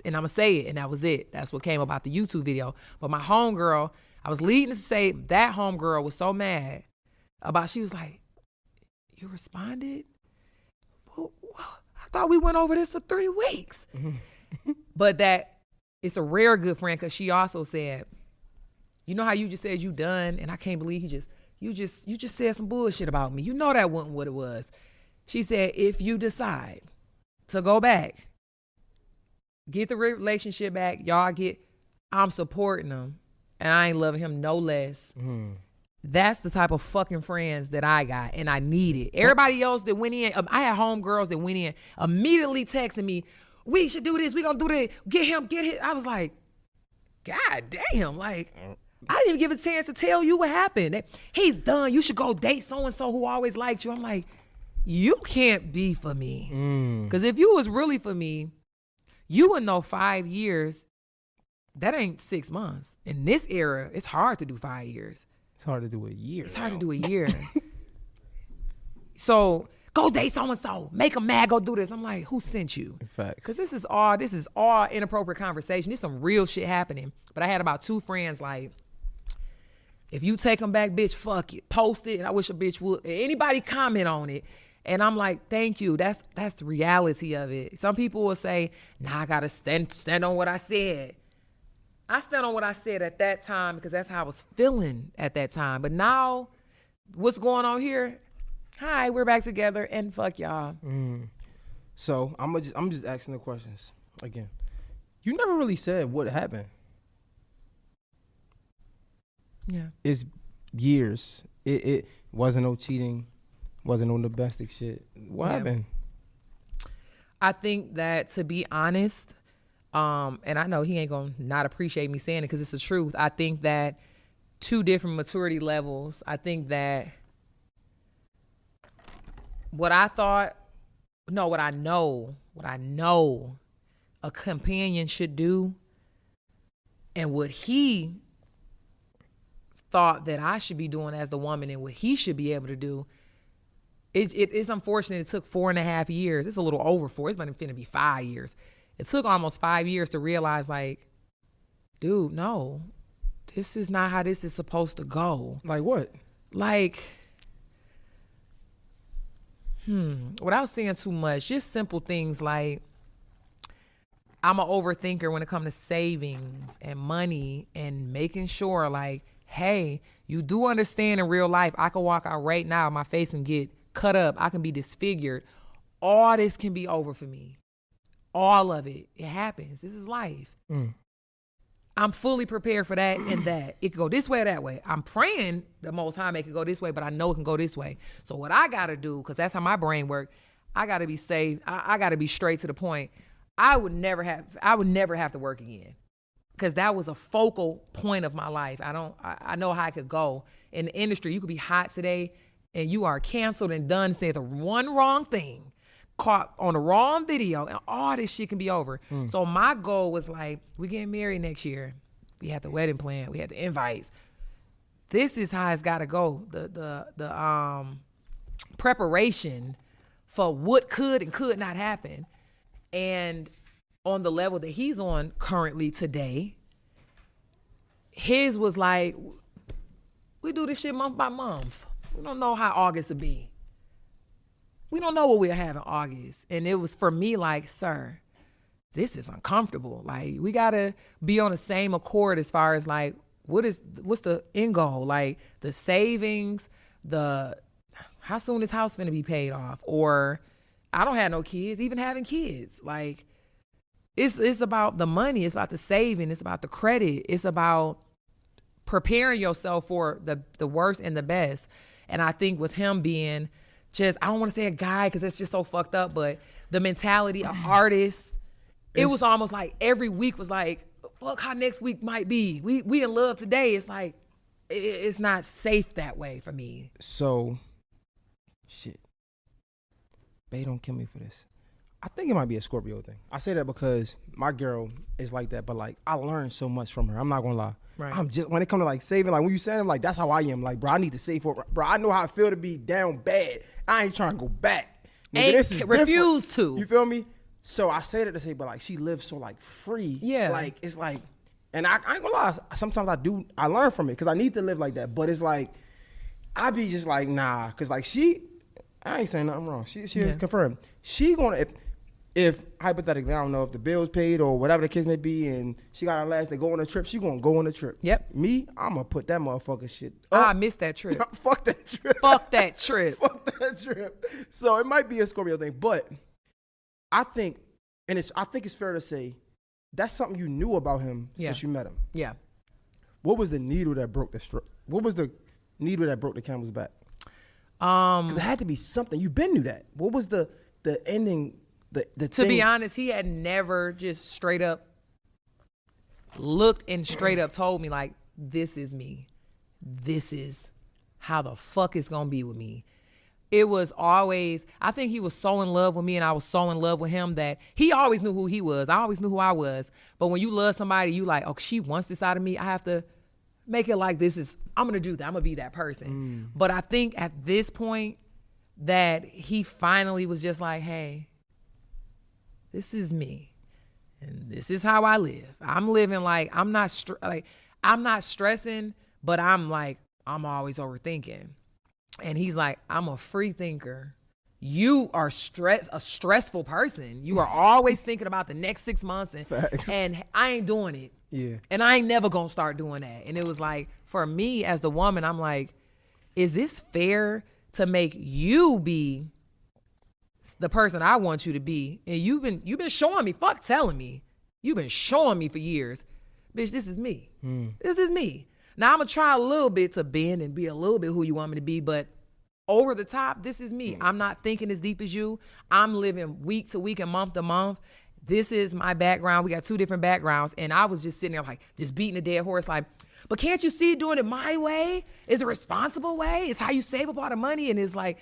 And I'm gonna say it, and that was it. That's what came about the YouTube video. But my homegirl, I was leading to say that homegirl was so mad about, she was like, you responded? Well, I thought we went over this for 3 weeks. But that, it's a rare good friend, because she also said, you know how you just said you done, and I can't believe you just said some bullshit about me. You know that wasn't what it was. She said, if you decide to go back, get the relationship back, I'm supporting him, and I ain't loving him no less. That's the type of fucking friends that I got, and I need it. Everybody else that went in, I had homegirls that went in, immediately texting me, we should do this, we gonna do that, get him. I was like, God damn, like, I didn't even give a chance to tell you what happened. He's done, you should go date so-and-so who always liked you. I'm like, you can't be for me. Because if you was really for me, you would know 5 years, that ain't 6 months. In this era, it's hard to do 5 years. It's hard to do a year. It's hard to do a year. So go date so-and-so, make them mad, go do this. I'm like, who sent you? Facts. Because this is all inappropriate conversation. There's some real shit happening. But I had about 2 friends like, if you take them back, bitch, fuck it. Post it, and I wish a bitch would. Anybody comment on it. And I'm like, thank you. That's the reality of it. Some people will say, nah, I gotta stand on what I said. I stand on what I said at that time because that's how I was feeling at that time. But now, what's going on here? Hi, we're back together, and fuck y'all. So I'm just asking the questions again. You never really said what happened. Yeah, it's years. It wasn't no cheating. Wasn't on the domestic shit. What happened? I think that, to be honest, and I know he ain't gonna not appreciate me saying it because it's the truth. I think that 2 different maturity levels. I think that what I know a companion should do and what he thought that I should be doing as the woman and what he should be able to do, it's unfortunate it took 4.5 years. It's a little over 4. It's finna be 5 years. It took almost 5 years to realize, like, dude, no, this is not how this is supposed to go. Like what? Like, without saying too much, just simple things like, I'm an overthinker when it comes to savings and money and making sure, like, hey, you do understand in real life, I can walk out right now, my face and get cut up. I can be disfigured. All this can be over for me. All of it. It happens. This is life. I'm fully prepared for that and that. It could go this way or that way. I'm praying the Most High make it go this way, but I know it can go this way. So what I got to do, because that's how my brain works, I got to be safe. I got to be straight to the point. I would never have to work again, because that was a focal point of my life. I know how I could go. In the industry, you could be hot today and you are canceled and done, say the one wrong thing, caught on the wrong video, and all this shit can be over. So my goal was like, we getting married next year. We had the wedding plan. We had the invites. This is how it's got to go. The preparation for what could and could not happen. And on the level that he's on currently today, his was like, we do this shit month by month. We don't know how August will be. We don't know what we'll have in August. And it was for me like, sir, this is uncomfortable. Like, we gotta be on the same accord as far as like, what's the end goal? Like the savings, how soon is house gonna be paid off? Or I don't have no kids, even having kids. Like, it's about the money, it's about the saving, it's about the credit, it's about preparing yourself for the worst and the best. And I think with him being just, I don't want to say a guy because that's just so fucked up, but the mentality of artists, it was almost like every week was like, fuck how next week might be. We in love today. It's like, it's not safe that way for me. So, shit. Bae, don't kill me for this. I think it might be a Scorpio thing. I say that because my girl is like that, but like I learned so much from her. I'm not gonna lie. Right. I'm just, when it comes to like saving, like when you said, I'm like, that's how I am. Like, bro, I need to save for, bro, I know how I feel to be down bad. I ain't trying to go back. Nigga, this is refuse different. to. You feel me? So I say that to say, but like she lives so like free. Yeah. Like it's like, and I ain't gonna lie. Sometimes I learn from it because I need to live like that. But it's like, I be just like, nah, because like I ain't saying nothing wrong. She confirmed. She gonna, if hypothetically, I don't know if the bill's paid or whatever the case may be, and she got her last to go on a trip, she gonna go on a trip. Yep. Me, I'm gonna put that motherfucker shit up. I missed that trip. Fuck that trip. Fuck that trip. Fuck that trip. So it might be a Scorpio thing, but I think it's fair to say that's something you knew about him since you met him. Yeah. What was the needle that broke the What was the needle that broke the camel's back? Because it had to be something. You been knew that. What was the ending? To thing? Be honest, he had never just straight up looked and straight up told me like, this is me. This is how the fuck it's gonna be with me. It was always, I think he was so in love with me and I was so in love with him that he always knew who he was. I always knew who I was. But when you love somebody, you like, oh, she wants this out of me. I have to make it like I'm gonna do that. I'm gonna be that person. But I think at this point that he finally was just like, hey, this is me, and this is how I live. I'm living like I'm not stressing, but I'm always overthinking. And he's like, I'm a free thinker. You are a stressful person. You are always thinking about the next 6 months, and I ain't doing it. Yeah. And I ain't never gonna start doing that. And it was like, for me as the woman, I'm like, is this fair to make you be the person I want you to be? And you've been showing me, fuck telling me. You've been showing me for years. Bitch, this is me. This is me. Now I'm gonna try a little bit to bend and be a little bit who you want me to be, but over the top, this is me. I'm not thinking as deep as you. I'm living week to week and month to month. This is my background. We got 2 different backgrounds. And I was just sitting there like, just beating a dead horse like, but can't you see doing it my way? It's a responsible way. It's how you save up all the money. And it's like,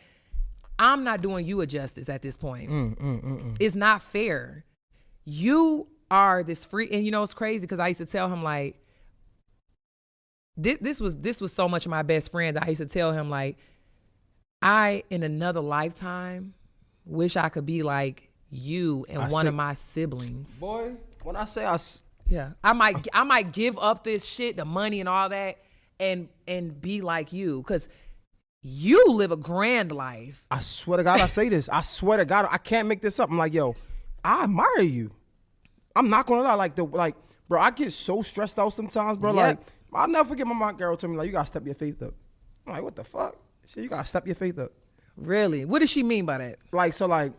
I'm not doing you a justice at this point. It's not fair. You are this free, and you know it's crazy because I used to tell him like, this was so much of my best friend that I used to tell him like, I in another lifetime wish I could be like you and one of my siblings. Boy, when I say I might give up this shit, the money and all that, and be like you, because you live a grand life. I swear to God, I say this. I swear to God, I can't make this up. I'm like, yo, I admire you. I'm not gonna lie, like, bro, I get so stressed out sometimes, bro. Yep. Like, I'll never forget my mom girl told me, like, you gotta step your faith up. I'm like, what the fuck? Shit, you gotta step your faith up. Really? What does she mean by that? Like, so like,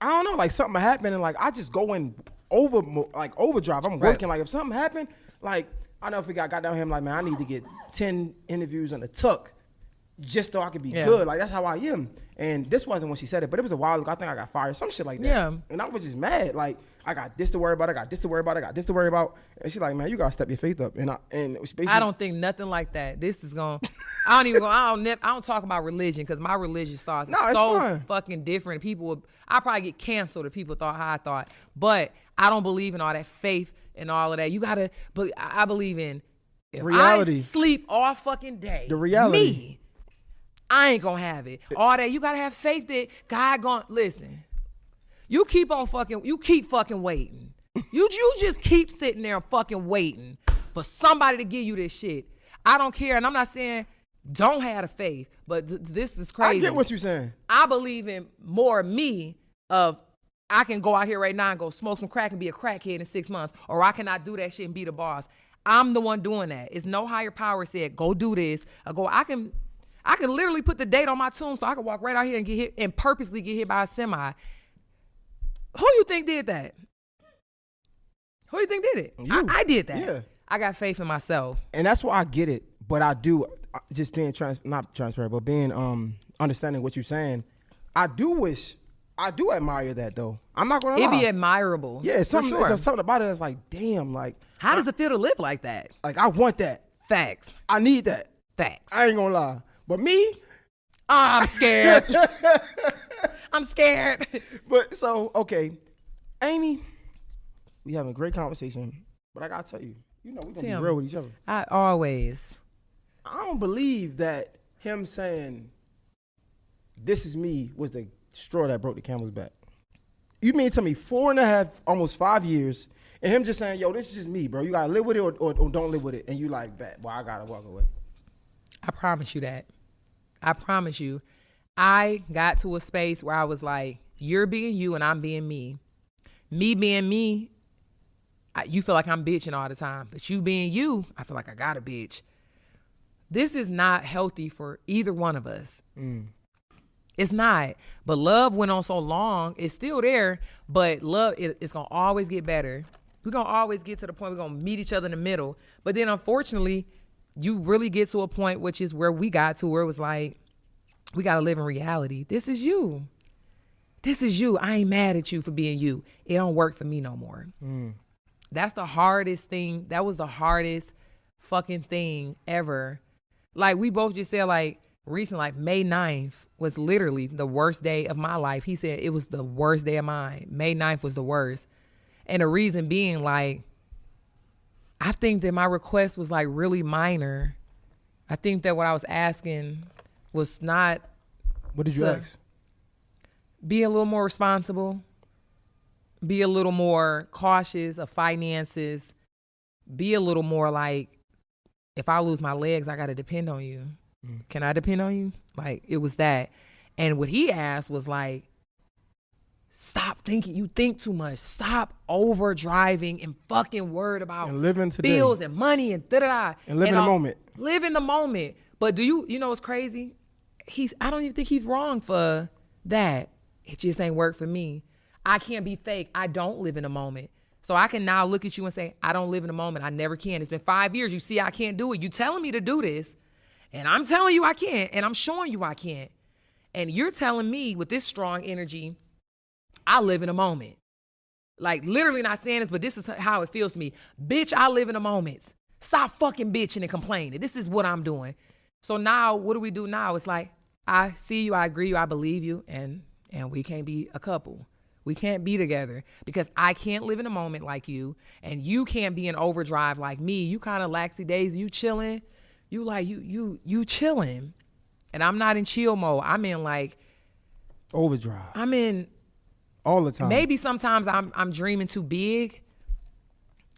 I don't know, like something happened and like I just go in overdrive. I'm working. Like if something happened, like I never forget, I got down here, I'm like, man, I need to get 10 interviews on the tuck just so I could be good. Like that's how I am. And this wasn't when she said it, but it was a while ago. I think I got fired, some shit like that. Yeah. And I was just mad. Like I got this to worry about, I got this to worry about, I got this to worry about. And she's like, man, you gotta step your faith up. And it was basically, I don't think nothing like that. This is going I don't talk about religion because my religious thoughts are so fucking different. I probably get canceled if people thought how I thought. But I don't believe in all that faith and all of that. You gotta, but I believe in reality. I sleep all fucking day. The reality. Me, I ain't gonna have it. All that, you gotta have faith that God gonna listen. You keep fucking waiting. You just keep sitting there and fucking waiting for somebody to give you this shit. I don't care, and I'm not saying don't have the faith, but this is crazy. I get what you're saying. I believe in more me of I can go out here right now and go smoke some crack and be a crackhead in 6 months, or I cannot do that shit and be the boss. I'm the one doing that. It's no higher power said go do this. I can literally put the date on my tomb so I can walk right out here and get hit and purposely get hit by a semi. Who you think did that? Who you think did it? I did that. Yeah. I got faith in myself. And that's why I get it. But I do, just being not transparent, but being understanding what you're saying, I do admire that though. I'm not gonna lie. It'd be admirable. Yeah, it's something about it that's like, damn, like. How does it feel to live like that? Like, I want that. Facts. I need that. Facts. I ain't gonna lie. But me? I'm scared. I'm scared. But so, okay. Amy, we having a great conversation, but I gotta tell you, we're gonna be real with each other. I don't believe that him saying, this is me, was the straw that broke the camel's back. You mean to tell me 4.5, almost 5 years, and him just saying, yo, this is just me, bro. You gotta live with it or don't live with it. And you like, bet, well, I gotta walk away. I promise you that. I promise you. I got to a space where I was like, you're being you and I'm being me. Me being me, you feel like I'm bitching all the time. But you being you, I feel like I got a bitch. This is not healthy for either one of us. It's not. But love went on so long. It's still there. But love, it's going to always get better. We're going to always get to the point we're going to meet each other in the middle. But then unfortunately, you really get to a point, which is where we got to, where it was like, we got to live in reality. This is you. This is you. I ain't mad at you for being you. It don't work for me no more. That's the hardest thing. That was the hardest fucking thing ever. Like, we both just said, like, recently, like, May 9th was literally the worst day of my life. He said it was the worst day of mine. May 9th was the worst. And the reason being, like, I think that my request was, like, really minor. I think that what I was asking was not. What did you ask? Be a little more responsible. Be a little more cautious of finances. Be a little more like, if I lose my legs, I got to depend on you. Can I depend on you? Like, it was that. And what he asked was like, stop thinking. You think too much. Stop over driving and fucking worried about and living today. Bills and money and da-da-da. And live in the moment. Live in the moment. But you know what's crazy? I don't even think he's wrong for that. It just ain't work for me. I can't be fake. I don't live in the moment. So I can now look at you and say, I don't live in the moment. I never can. It's been 5 years. You see I can't do it. You telling me to do this. And I'm telling you I can't. And I'm showing you I can't. And you're telling me with this strong energy, I live in a moment. Like, literally not saying this, but this is how it feels to me. Bitch, I live in a moment. Stop fucking bitching and complaining. This is what I'm doing. So now, what do we do now? It's like, I see you, I agree you, I believe you, and we can't be a couple. We can't be together because I can't live in a moment like you, and you can't be in overdrive like me. You kind of laxy daisy, you chilling. You like you chilling. And I'm not in chill mode. I'm in like overdrive. I'm in all the time. Maybe sometimes I'm dreaming too big,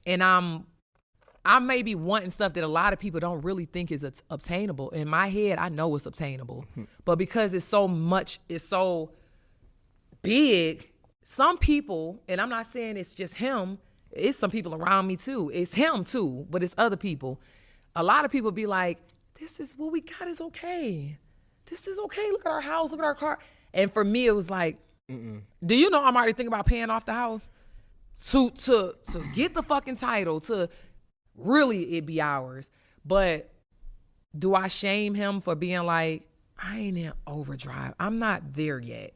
and I may be wanting stuff that a lot of people don't really think is obtainable. In my head, I know it's obtainable, but because it's so much, it's so big. Some people, and I'm not saying it's just him. It's some people around me too. It's him too, but it's other people. A lot of people be like, "This is what we got. Is okay. This is okay. Look at our house. Look at our car." And for me, it was like, do you know I'm already thinking about paying off the house to get the fucking title, to really it be ours. But do I shame him for being like, I ain't in overdrive? I'm not there yet.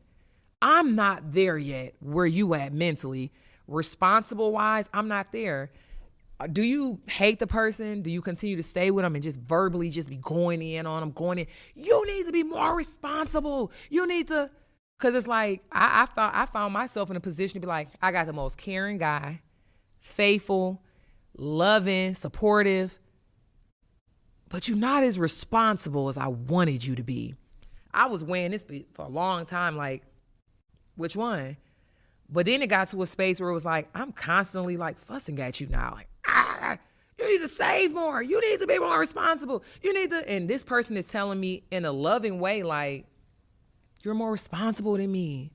I'm not there yet where you at mentally. Responsible wise, I'm not there. Do you hate the person? Do you continue to stay with them and just verbally just be going in on them, going in? You need to be more responsible. You need to, because it's like, I found myself in a position to be like, I got the most caring guy, faithful, loving, supportive, but you're not as responsible as I wanted you to be. I was weighing this for a long time, like, which one? But then it got to a space where it was like, I'm constantly like fussing at you now. Like, you need to save more. You need to be more responsible. You need to, and this person is telling me in a loving way, like, you're more responsible than me.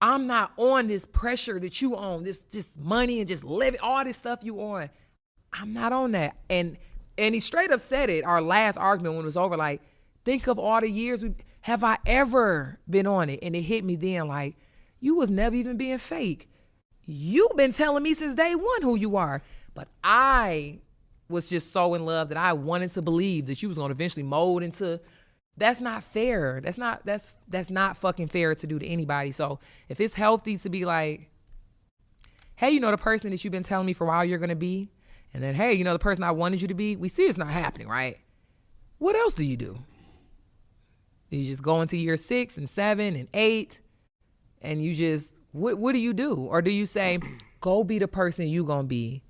I'm not on this pressure that you on, this money and just living, all this stuff you on. I'm not on that. And he straight up said it, our last argument when it was over, like, think of all the years, have I ever been on it? And it hit me then, like, you was never even being fake. You've been telling me since day one who you are. But I was just so in love that I wanted to believe that you was going to eventually mold into, that's not fair. That's not fucking fair to do to anybody. So if it's healthy to be like, hey, you know the person that you've been telling me for a while you're going to be, and then, hey, you know the person I wanted you to be, we see it's not happening, right? What else do? Do you just go into year 6 and 7 and 8 and you just, what do you do? Or do you say, go be the person you going to be?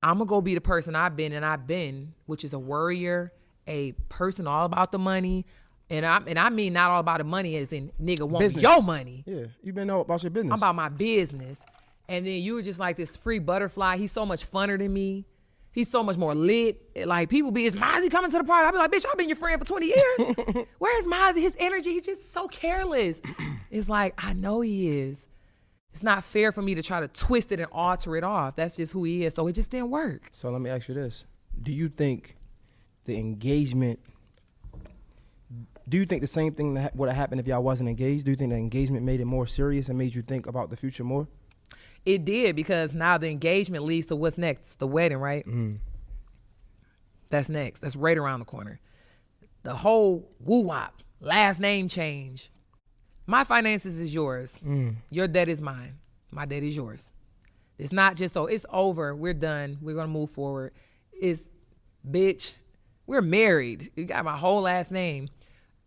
I'm going to go be the person I've been, which is a worrier, a person all about the money. And I mean not all about the money as in nigga want business. Your money. Yeah, you been all about your business. I'm about my business. And then you were just like this free butterfly. He's so much funner than me. He's so much more lit. Like people be, is Mazi coming to the party? I'll be like, bitch, I've been your friend for 20 years. Where is Mazi? His energy, he's just so careless. It's like, I know he is. It's not fair for me to try to twist it and alter it off. That's just who he is. So it just didn't work. So let me ask you this. Do you think the engagement, do you think the same thing that would have happened if y'all wasn't engaged? Do you think the engagement made it more serious and made you think about the future more? It did, because now the engagement leads to what's next, the wedding, right? Mm. That's next. That's right around the corner. The whole woo-wop, last name change. My finances is yours. Your debt is mine. My debt is yours. It's not just, so it's over. We're done. We're going to move forward. It's, bitch, we're married. You got my whole last name.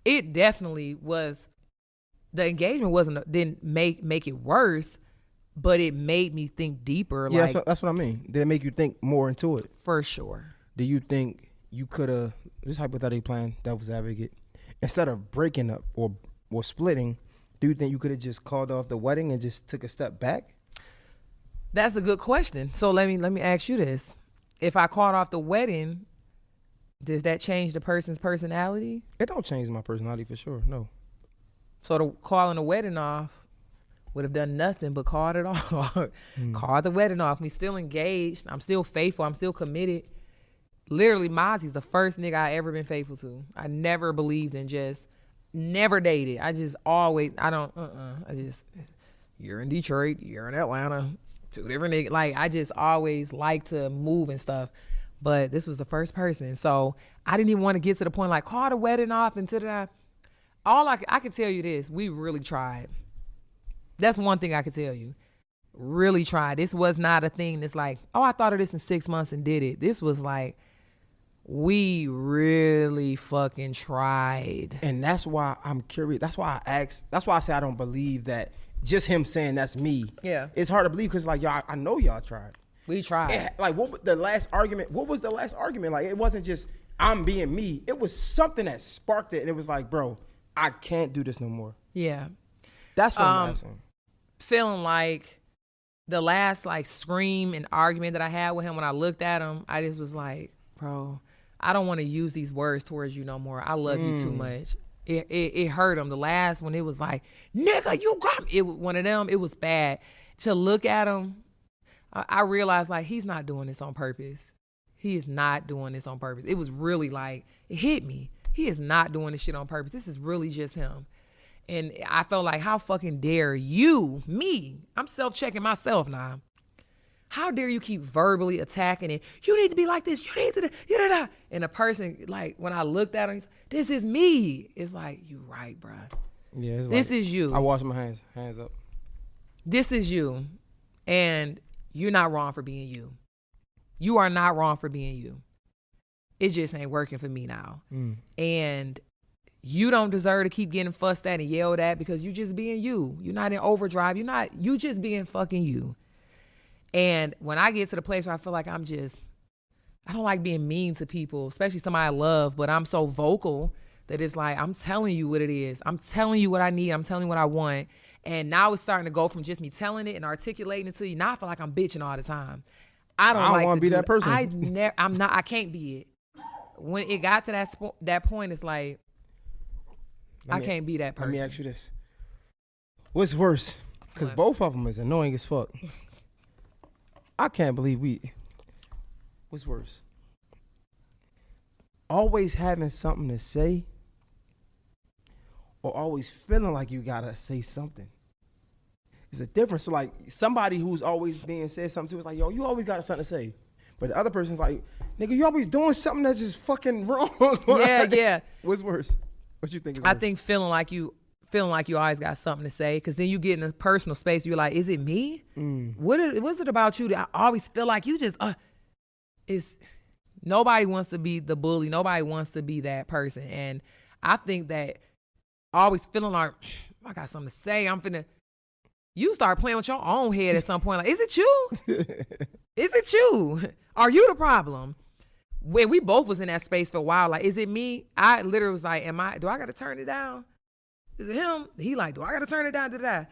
It definitely was, the engagement didn't make it worse, but it made me think deeper. Yeah, like, that's what I mean. Did it make you think more into it? For sure. Do you think you could have, just hypothetically playing devil's advocate, instead of breaking up or splitting, do you think you could have just called off the wedding and just took a step back? That's a good question. So let me ask you this. If I called off the wedding, does that change the person's personality? It don't change my personality for sure, no. So the calling the wedding off would have done nothing but called it off. Called the wedding off. We still engaged. I'm still faithful. I'm still committed. Literally, Mazi's the first nigga I ever been faithful to. I never believed in just, never dated. I just always, you're in Detroit, you're in Atlanta, two different niggas. Like, I just always like to move and stuff. But this was the first person. So I didn't even want to get to the point like, call the wedding off until I could tell you this, we really tried. That's one thing I could tell you. Really tried. This was not a thing that's like, oh, I thought of this in 6 months and did it. This was like, we really fucking tried. And that's why I'm curious. That's why I asked. That's why I say I don't believe that just him saying that's me. Yeah. It's hard to believe because like y'all, I know y'all tried. We tried. Like what was the last argument? What was the last argument? Like it wasn't just I'm being me. It was something that sparked it, and it was like, bro, I can't do this no more. Yeah. That's what I'm asking. Feeling like the last like scream and argument that I had with him when I looked at him, I just was like, bro, I don't want to use these words towards you no more. I love you too much. It hurt him. The last one, it was like, nigga, you got me. One of them, it was bad. To look at him, I realized like he's not doing this on purpose. He is not doing this on purpose. It was really like, it hit me. He is not doing this shit on purpose. This is really just him. And I felt like, how fucking dare you, me? I'm self-checking myself now. How dare you keep verbally attacking it? You need to be like this. You need to, da-da-da. And a person, like, when I looked at him, he's, this is me. It's like, you right, bro. Yeah, it's this like, is you. I wash my hands up. This is you. And you're not wrong for being you. You are not wrong for being you. It just ain't working for me now. And you don't deserve to keep getting fussed at and yelled at because you just being you. You're not in overdrive. You just being fucking you. And when I get to the place where I feel like I don't like being mean to people, especially somebody I love, but I'm so vocal that it's like, I'm telling you what it is. I'm telling you what I need. I'm telling you what I want. And now it's starting to go from just me telling it and articulating it to you. Now I feel like I'm bitching all the time. I don't like want to be that person. I can't be it. When it got to that point, it's like, I can't be that person. Let me ask you this. What's worse? Because both of them is annoying as fuck. I can't believe what's worse? Always having something to say or always feeling like you gotta say something. It's a difference. So like somebody who's always being said something to is like, yo, you always got something to say. But the other person's like, nigga, you always doing something that's just fucking wrong. Yeah. What's worse? What you think is worse? I think feeling like you always got something to say, because then you get in a personal space, you're like, is it me? What's it about you that I always feel like you just nobody wants to be the bully. Nobody wants to be that person. And I think that always feeling like I got something to say, you start playing with your own head at some point. Like, is it you? Is it you? Are you the problem? When we both was in that space for a while, like, is it me? I literally was like, do I got to turn it down? Is it him? He like, do I got to turn it down?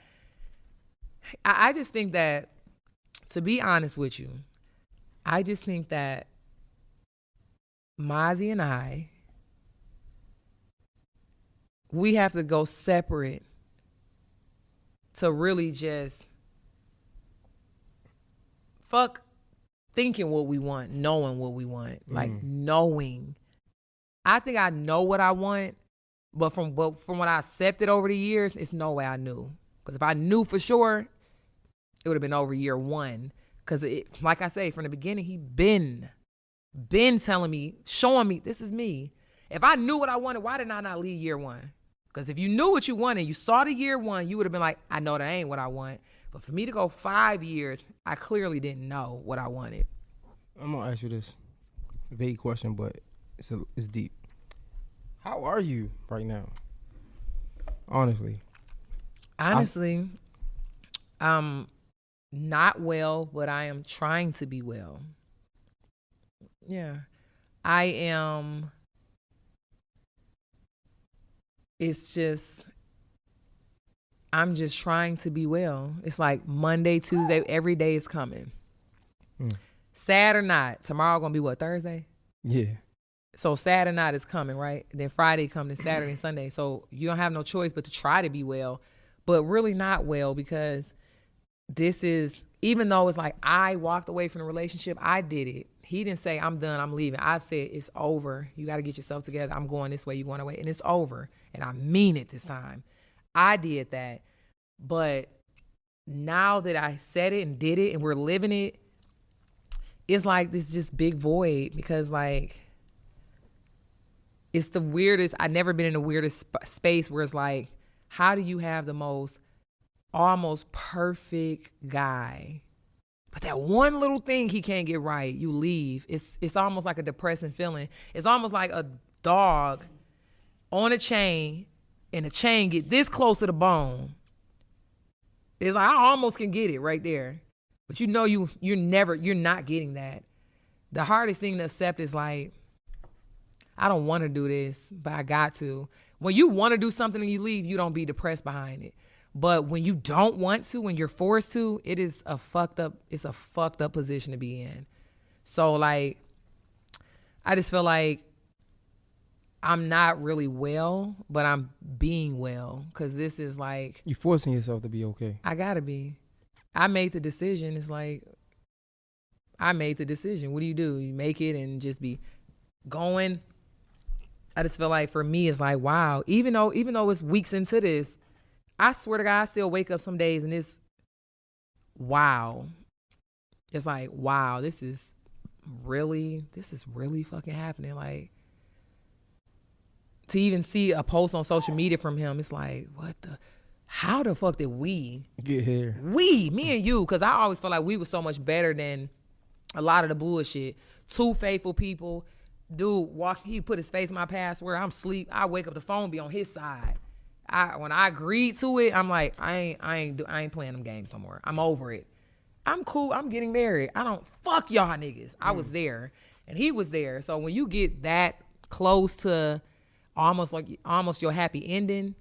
I just think that, to be honest with you, I just think that Mazi and I, we have to go separate to really just fuck thinking what we want, knowing what we want. Like knowing. I think I know what I want, but from what I accepted over the years, it's no way I knew. Because if I knew for sure, it would have been over year one. Because like I say, from the beginning, he been telling me, showing me, this is me. If I knew what I wanted, why did I not leave year one? Because if you knew what you wanted, you saw the year one, you would have been like, I know that ain't what I want. But for me to go 5 years, I clearly didn't know what I wanted. I'm going to ask you this vague question, but it's deep. How are you right now? Honestly, I'm not well, but I am trying to be well. Yeah. I am. I'm just trying to be well. It's like Monday, Tuesday, every day is coming. Sad or not, tomorrow gonna be what, Thursday? Yeah. So sad or not is coming, right? Then Friday comes, then Saturday and Sunday. So you don't have no choice but to try to be well, but really not well, because this is, even though it's like I walked away from the relationship, I did it. He didn't say, I'm done, I'm leaving. I said, it's over. You got to get yourself together. I'm going this way, you're going away. And it's over. And I mean it this time. I did that. But now that I said it and did it and we're living it, it's like this just big void, because like, it's the weirdest. I've never been in the weirdest space where it's like, how do you have the most almost perfect guy, but that one little thing he can't get right, you leave. It's almost like a depressing feeling. It's almost like a dog on a chain, and the chain get this close to the bone, It's like I almost can get it right there. But you know you're not getting that. The hardest thing to accept is like, I don't want to do this, but I got to. When you want to do something and you leave, you don't be depressed behind it. But when you don't want to, when you're forced to, it's a fucked up position to be in. So like, I just feel like I'm not really well, but I'm being well. Cause this is like, you're forcing yourself to be okay. I gotta be. I made the decision. It's like, I made the decision. What do? You make it and just be going. I just feel like for me, it's like, wow, even though it's weeks into this, I swear to God, I still wake up some days and it's wow. It's like, wow, this is really fucking happening. Like, to even see a post on social media from him, it's like, how the fuck did we get here? Me and you, because I always felt like we were so much better than a lot of the bullshit. Two faithful people. Dude, he put his face in my password. I'm asleep. I wake up, the phone be on his side. When I agreed to it, I'm like, I ain't playing them games no more. I'm over it. I'm cool. I'm getting married. I don't fuck y'all niggas. I was there and he was there. So when you get that close to almost your happy ending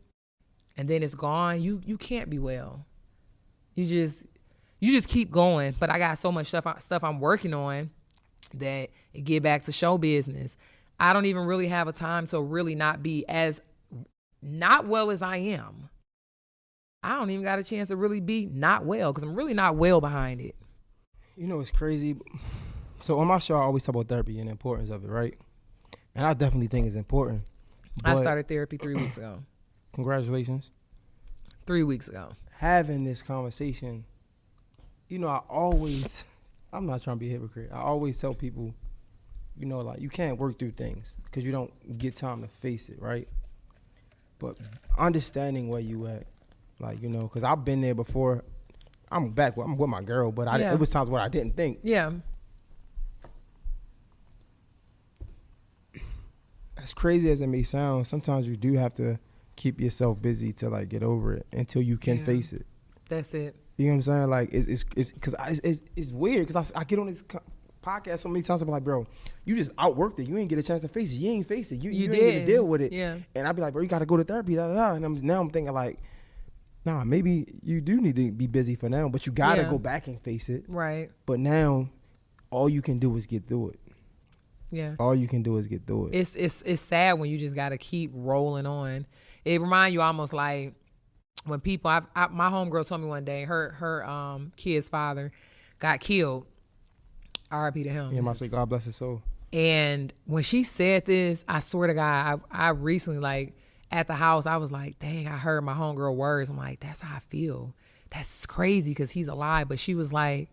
and then it's gone, you can't be well. You just keep going. But I got so much stuff I'm working on that it get back to show business. I don't even really have a time to really not be as not well as I am. I don't even got a chance to really be not well because I'm really not well behind it. You know, it's crazy. So on my show, I always talk about therapy and the importance of it, right? And I definitely think it's important. I started therapy 3 weeks ago. Congratulations. 3 weeks ago. Having this conversation, you know, I'm not trying to be a hypocrite. I always tell people, you know, like, you can't work through things because you don't get time to face it, right? But understanding where you at, like, you know, because I've been there before. I'm with my girl, but it was times where I didn't think. Yeah. As crazy as it may sound, sometimes you do have to keep yourself busy to like get over it until you can face it. That's it. You know what I'm saying? Like it's weird because I get on this podcast so many times. I'm like, bro, you just outworked it. You ain't get a chance to face it. You ain't face it. You ain't get to deal with it. Yeah. And I'd be like, bro, you got to go to therapy. Da, da, da. And now I'm thinking like, nah, maybe you do need to be busy for now, but you got to go back and face it. Right. But now, all you can do is get through it. Yeah. All you can do is get through it. It's sad when you just got to keep rolling on. It reminds you almost like when people, my homegirl told me one day, her kid's father got killed. R.I.P. to him. Yeah, my say, God bless his soul. And when she said this, I swear to God, I recently, like, at the house, I was like, dang, I heard my homegirl words. I'm like, that's how I feel. That's crazy because he's alive. But she was like,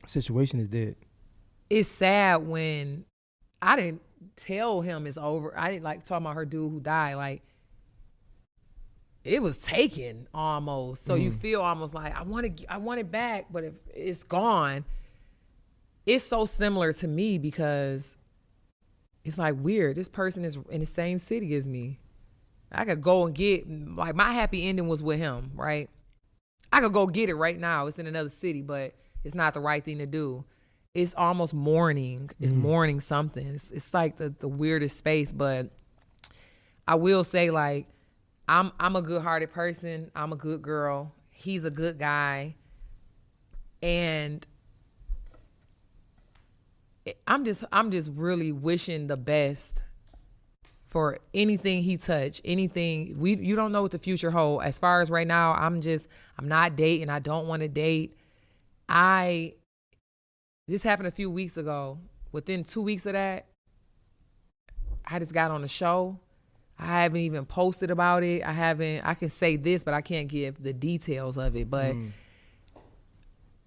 situation is dead. It's sad when I didn't tell him it's over. I didn't like talk about her dude who died. Like, it was taken almost. So you feel almost like I want it back, but if it's gone, it's so similar to me because it's like weird. This person is in the same city as me. I could go and get, like, my happy ending was with him, right? I could go get it right now. It's in another city, but it's not the right thing to do. It's almost mourning. It's mourning something. It's like the weirdest space, but I will say, like, I'm a good-hearted person. I'm a good girl. He's a good guy. And I'm just really wishing the best for anything he touched, anything. You don't know what the future holds. As far as right now, I'm not dating. I don't want to date. This happened a few weeks ago. Within 2 weeks of that, I just got on the show. I haven't even posted about it. I can say this, but I can't give the details of it. But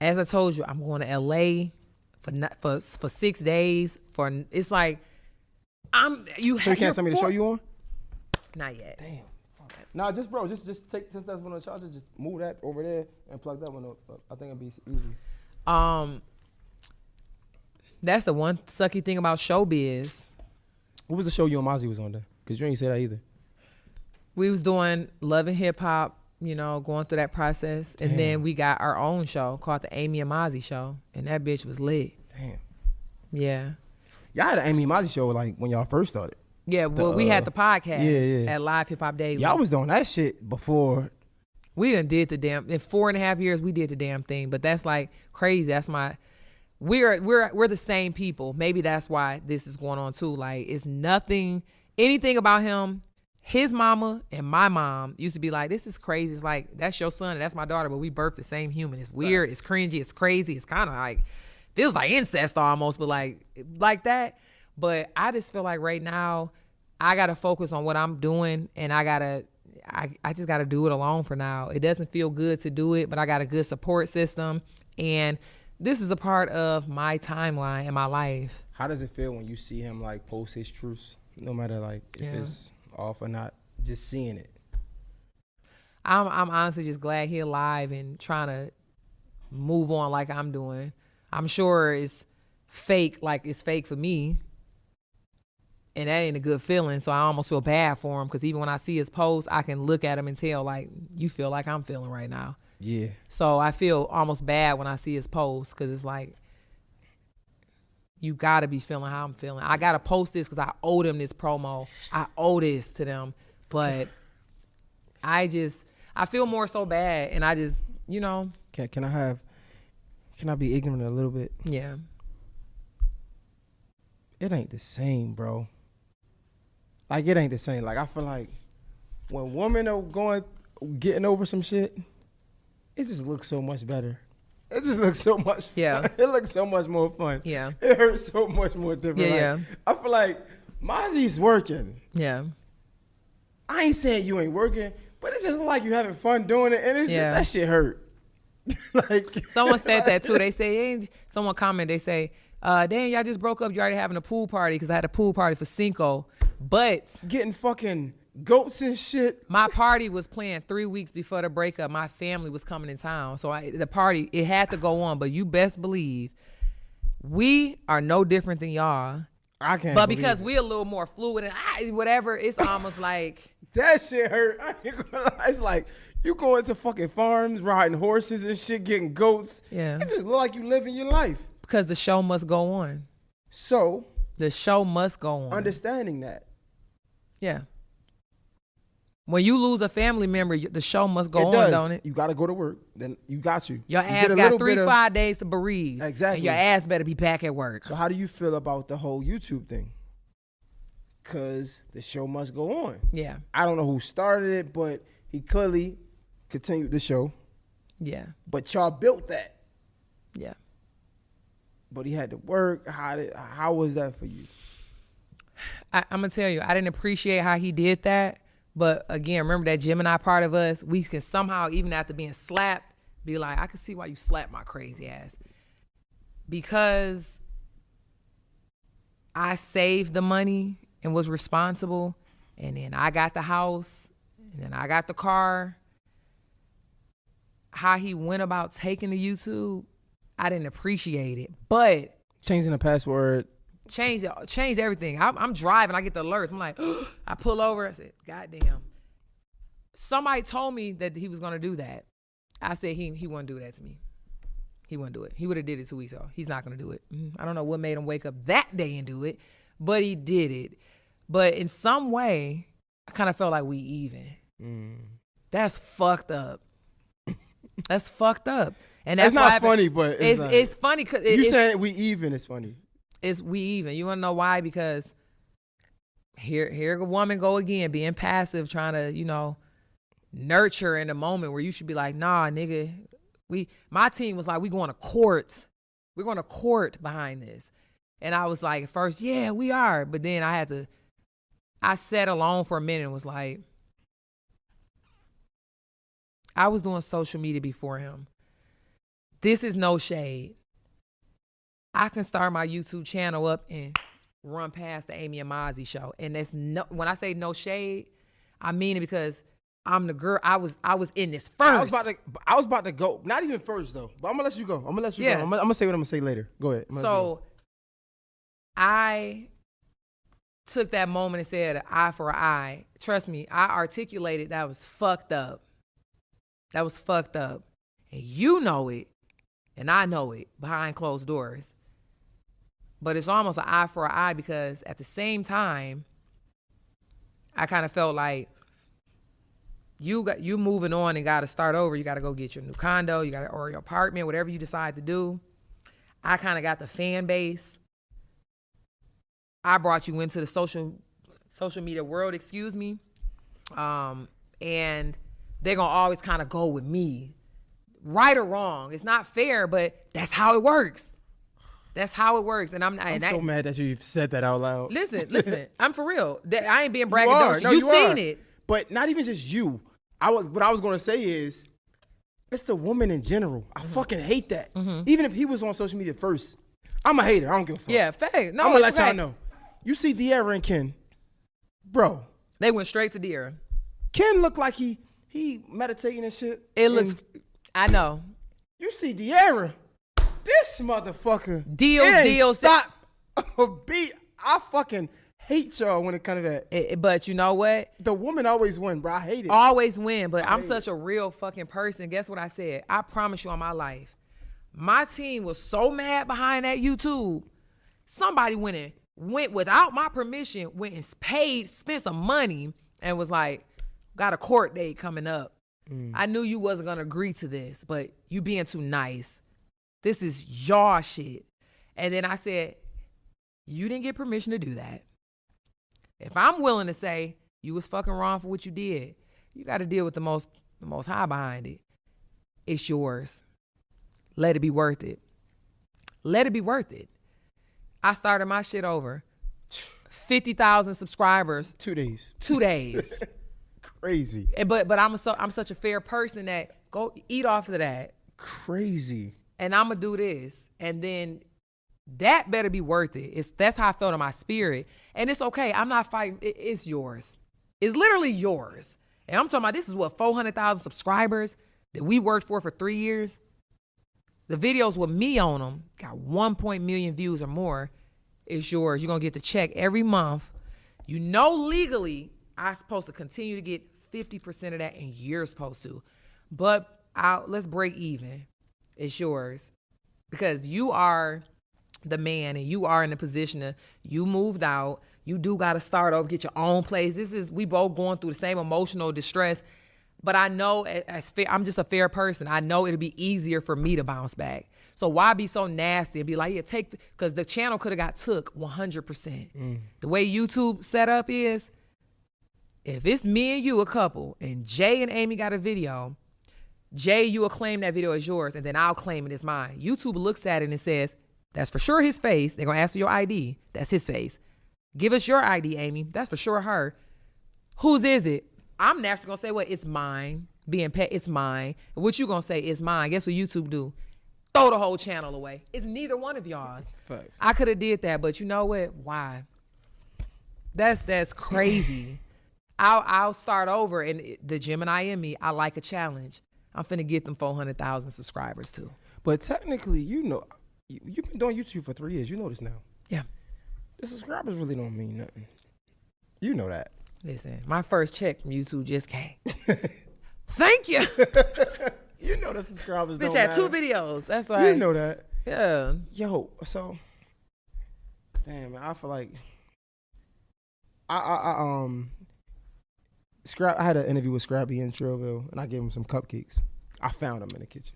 as I told you, I'm going to LA for 6 days. It's like So you can't tell me the show you on? Not yet. Damn. Nah, just take since that's one of the charges, just move that over there and plug that one up. I think it'll be easy. That's the one sucky thing about showbiz. What was the show you and Mazi was on there? Because you ain't say that either. We was doing Love and Hip Hop you know, going through that process. And Damn. then we got our own show called the Amy and Mazi Show. And that bitch was lit. Damn. Yeah. Y'all had an Amy and Mazi show like when y'all first started. Yeah, well, we had the podcast yeah. at Live Hip Hop Daily. Y'all was doing that shit before. We done did the damn, in 4.5 years, we did the damn thing. But that's like crazy. That's we're the same people. Maybe that's why this is going on too. Like, it's anything about him. His mama and my mom used to be like, this is crazy. It's like, that's your son and that's my daughter, but we birthed the same human. It's weird. It's cringy. It's crazy. It's kind of like, feels like incest almost, but like that. But I just feel like right now, I got to focus on what I'm doing, and I just got to do it alone for now. It doesn't feel good to do it, but I got a good support system, and this is a part of my timeline in my life. How does it feel when you see him like post his truths, no matter like if it's off or not, just seeing it? I'm honestly just glad he's alive and trying to move on like I'm doing. I'm sure it's fake, like it's fake for me. And that ain't a good feeling. So I almost feel bad for him, because even when I see his post, I can look at him and tell, like, you feel like I'm feeling right now. Yeah. So I feel almost bad when I see his post, because it's like, you got to be feeling how I'm feeling. I got to post this because I owe them this promo. I owe this to them. But I feel more so bad. And I just, you know. Can I be ignorant a little bit? Yeah. It ain't the same, bro. Like, it ain't the same. Like, I feel like when women are getting over some shit, it just looks so much better. It just looks so much fun. Yeah. It looks so much more fun. Yeah. It hurts so much more different. Yeah, like, I feel like Mazi's working. Yeah. I ain't saying you ain't working, but it's just like you having fun doing it, and it's just, that shit hurt. Like, someone said that too. They say, someone commented, they say, damn, y'all just broke up. You already having a pool party, because I had a pool party for Cinco. But getting fucking goats and shit. My party was planned 3 weeks before the breakup. My family was coming in town. So the party, it had to go on. But you best believe we are no different than y'all. I can't. But because we a little more fluid and whatever, it's almost like. That shit hurt. I ain't gonna lie. It's like you going to fucking farms, riding horses and shit, getting goats. Yeah. It just look like you living your life. Because the show must go on. So. The show must go on. Understanding that. Yeah. When you lose a family member, the show must go on, don't it? You got to go to work. Then you got to. Your ass got 3-5 days to bereave. Exactly. And your ass better be back at work. So how do you feel about the whole YouTube thing? Because the show must go on. Yeah. I don't know who started it, but he clearly continued the show. Yeah. But y'all built that. Yeah. But he had to work. How was that for you? I'm going to tell you, I didn't appreciate how he did that. But again, remember that Gemini part of us, we can somehow, even after being slapped, be like, I can see why you slapped my crazy ass. Because I saved the money and was responsible, and then I got the house, and then I got the car. How he went about taking the YouTube, I didn't appreciate it. But changing the password. Changed everything. I'm driving. I get the alerts. I'm like, I pull over. I said, God damn. Somebody told me that he was going to do that. I said, he wouldn't do that to me. He wouldn't do it. He would have did it 2 weeks ago. He's not going to do it. I don't know what made him wake up that day and do it, but he did it. But in some way, I kind of felt like we even. That's fucked up. That's fucked up. And that's not funny, but it's funny because you saying we even is funny. It's we even. You want to know why? Because here a woman go again, being passive, trying to, nurture in a moment where you should be like, nah, nigga. My team was like, we going to court. We're going to court behind this. And I was like, at first, yeah, we are. But then I sat alone for a minute and was like, I was doing social media before him. This is no shade. I can start my YouTube channel up and run past the Amy and Mazi show. And that's when I say no shade, I mean it because I'm the girl. I was in this first. I was about to go. Not even first though. But I'm gonna let you go. Go. I'm gonna say what I'm gonna say later. Go ahead. So I took that moment and said eye for an eye. Trust me, I articulated that was fucked up. That was fucked up. And you know it, and I know it behind closed doors. But it's almost an eye for an eye because at the same time, I kind of felt like you moving on and got to start over. You got to go get your new condo, or your apartment, whatever you decide to do. I kind of got the fan base. I brought you into the social media world, excuse me. And they're going to always kind of go with me. Right or wrong. It's not fair, but that's how it works. That's how it works. And I'm so mad that you've said that out loud. Listen. I'm for real. I ain't being braggadocious. You seen it. But not even just you. What I was going to say is, it's the woman in general. I fucking hate that. Even if he was on social media first, I'm a hater. I don't give a fuck. Yeah, fact. No, I'm going to let y'all know. You see De'Ara and Ken. Bro. They went straight to De'Ara. Ken looked like he meditating and shit. It looks, I know. You see De'Ara. This motherfucker. Deals. Stop. I fucking hate y'all when it comes to that. But you know what? The woman always win, bro. I hate it. Always win, but I'm such a real fucking person. Guess what I said? I promise you on my life. My team was so mad behind that YouTube. Somebody went without my permission, went and spent some money and was like, got a court date coming up. I knew you wasn't going to agree to this, but you being too nice. This is y'all shit. And then I said, you didn't get permission to do that. If I'm willing to say you was fucking wrong for what you did, you got to deal with the most high behind it. It's yours. Let it be worth it. Let it be worth it. I started my shit over. 50,000 subscribers. 2 days. 2 days. Crazy. But I'm such a fair person that go eat off of that. Crazy. And I'm going to do this. And then that better be worth it. That's how I felt in my spirit. And it's okay. I'm not fighting. It's yours. It's literally yours. And I'm talking about this is 400,000 subscribers that we worked for 3 years. The videos with me on them got 1 million views or more. It's yours. You're going to get the check every month. You know legally I'm supposed to continue to get 50% of that and you're supposed to. But let's break even. It's yours. Because you are the man and you are in the position of you moved out. You do got to start over, get your own place. We both going through the same emotional distress. But I know I'm just a fair person. I know it'll be easier for me to bounce back. So why be so nasty and be like, yeah, because the channel could have got took 100%. The way YouTube set up is, if it's me and you a couple and Jay and Amy got a video, Jay, you will claim that video as yours and then I'll claim it as mine. YouTube looks at it and says, that's for sure his face. They're going to ask for your ID. That's his face. Give us your ID, Amy. That's for sure her. Whose is it? I'm naturally going to say, well, it's mine. Being pet, it's mine. And what you going to say is mine. Guess what YouTube do? Throw the whole channel away. It's neither one of y'all's. Facts. I could have did that, but you know what? Why? That's crazy. I'll start over. And the Gemini in me, I like a challenge. I'm finna get them 400,000 subscribers too. But technically, you know, you've been doing YouTube for 3 years. You know this now. Yeah. The subscribers really don't mean nothing. You know that. Listen, my first check from YouTube just came. Thank you. You know the subscribers don't Bitch had matter. 2 videos. That's right. You know that. Yeah. Yo, so, damn, man, I feel like I had an interview with Scrappy in Trillville, and I gave him some cupcakes. I found them in the kitchen.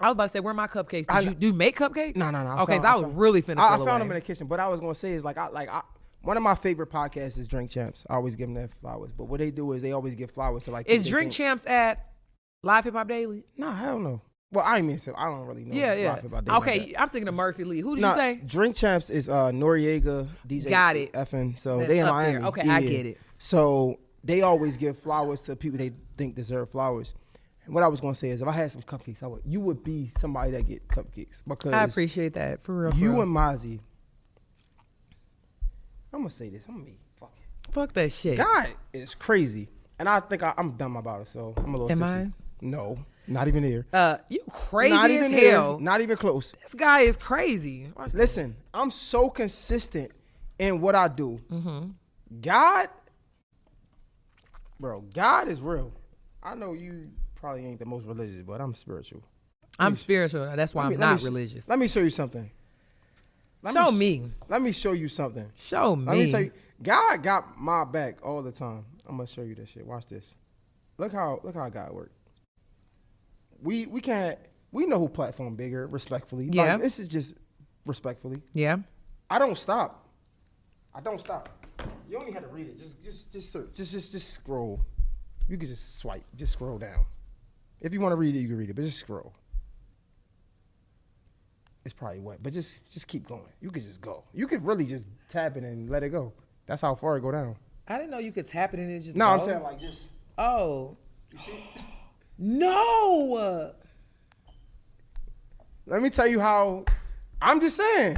I was about to say, where are my cupcakes? Do you make cupcakes? No. Okay, so I was really finna I found them in the kitchen, but I was gonna say is like one of my favorite podcasts is Drink Champs. I always give them their flowers, but what they do is they always give flowers to like. Is Drink Champs at Live Hip Hop Daily? No, hell no. Well, I mean, so I don't really know. Yeah. Live Hip Hop Daily Okay, like I'm thinking of Murphy Lee. Who did you say? Drink Champs is Noriega, DJ. Got it. Effing. So That's they in up Miami. there. Okay, yeah. I get it. So they always give flowers to people they think deserve flowers. And what I was gonna say is, if I had some cupcakes, you would be somebody that get cupcakes because I appreciate that for real. You and Mazi. I'm gonna say this. I'm gonna be fucking. Fuck that shit. God is crazy, and I think I'm dumb about it. So I'm a little. Am tipsy. I? No, not even here. You crazy not as even hell. Here, not even close. This guy is crazy. Listen, I'm so consistent in what I do. Mm-hmm. God, bro, God is real. I know you probably ain't the most religious, but I'm spiritual. I'm spiritual. That's why I'm not religious. Let me show you something. Show me. Let me show you something. Show me. Let me tell you. God got my back all the time. I'm gonna show you this shit. Watch this. Look how God work. We know who platform bigger, respectfully. Yeah. Like, this is just respectfully. Yeah. I don't stop. You only had to read it. Just search. Just scroll. You can just swipe. Just scroll down. If you want to read it, you can read it, but just scroll. It's probably wet, but just keep going. You could just go. You could really just tap it and let it go. That's how far it go down. I didn't know you could tap it and it just No, go. I'm saying like just. Oh. You see? No. Let me tell you how. I'm just saying.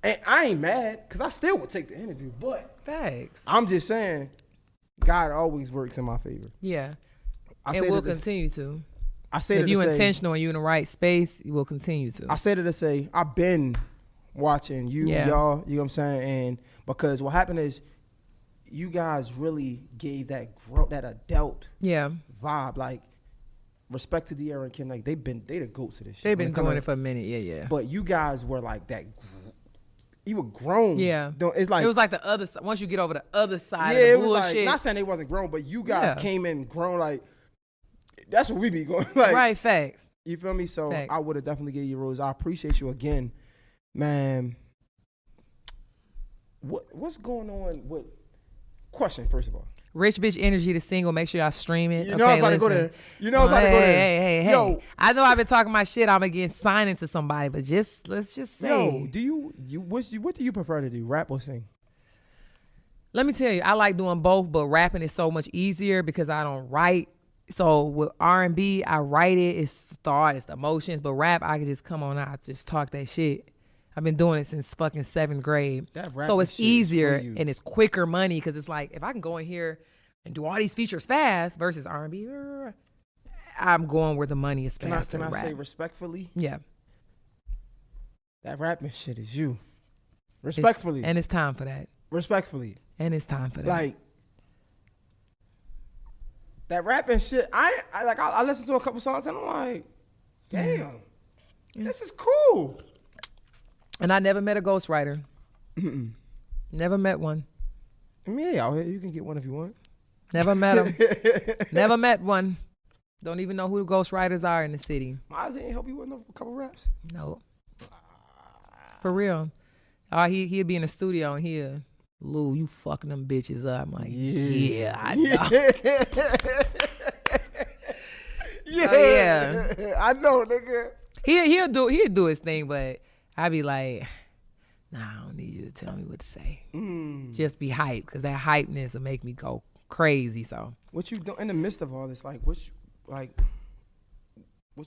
And I ain't mad because I still would take the interview, but Facts. I'm just saying God always works in my favor. Yeah. I It will continue to. I say if you intentional and you in the right space, you will continue to. I said it to say I've been watching you, y'all, you know what I'm saying? And because what happened is you guys really gave that adult vibe, like respect to De'Ara and Kim, like they the goats of this shit. They've been doing it for a minute, yeah. But you guys were like that. You were grown. Yeah. It's like, it was like the other side. Once you get over the other side of it the was bullshit. like, not saying they wasn't grown, but you guys came in grown, like, that's what we be going, like. Right, facts. You feel me? So facts. I would have definitely gave you a rose. I appreciate you again, man. What's going on with, question, first of all. Rich Bitch Energy, the single. Make sure y'all stream it. You know I'm about to go there. You know I'm about to go there. Hey. Yo. I know I've been talking my shit. I'm against signing to somebody, but let's just say. Yo, what do you prefer to do, rap or sing? Let me tell you, I like doing both, but rapping is so much easier because I don't write. So with R&B, I write it. It's the thought, it's the emotions. But rap, I can just come on out, just talk that shit. I've been doing it since fucking 7th grade. So it's easier and it's quicker money because it's like, if I can go in here and do all these features fast versus R&B, I'm going where the money is fast. Can I say respectfully? Yeah. That rapping shit is you. Respectfully. And it's time for that. Respectfully. And it's time for that. Like, that rapping shit, I listened to a couple songs and I'm like, damn, this is cool. And I never met a ghostwriter. Never met one. I mean, yeah, out here, you can get one if you want. Never met him. Never met one. Don't even know who the ghostwriters are in the city. Mazi ain't help you with a couple raps? No. For real. He'd be in the studio and he'll, Lou, you fucking them bitches up. I'm like, yeah I know. Yeah. I know, nigga. He'll do his thing, but I'd be like, nah, I don't need you to tell me what to say. Just be hyped, because that hypeness will make me go crazy. So what you do in the midst of all this, what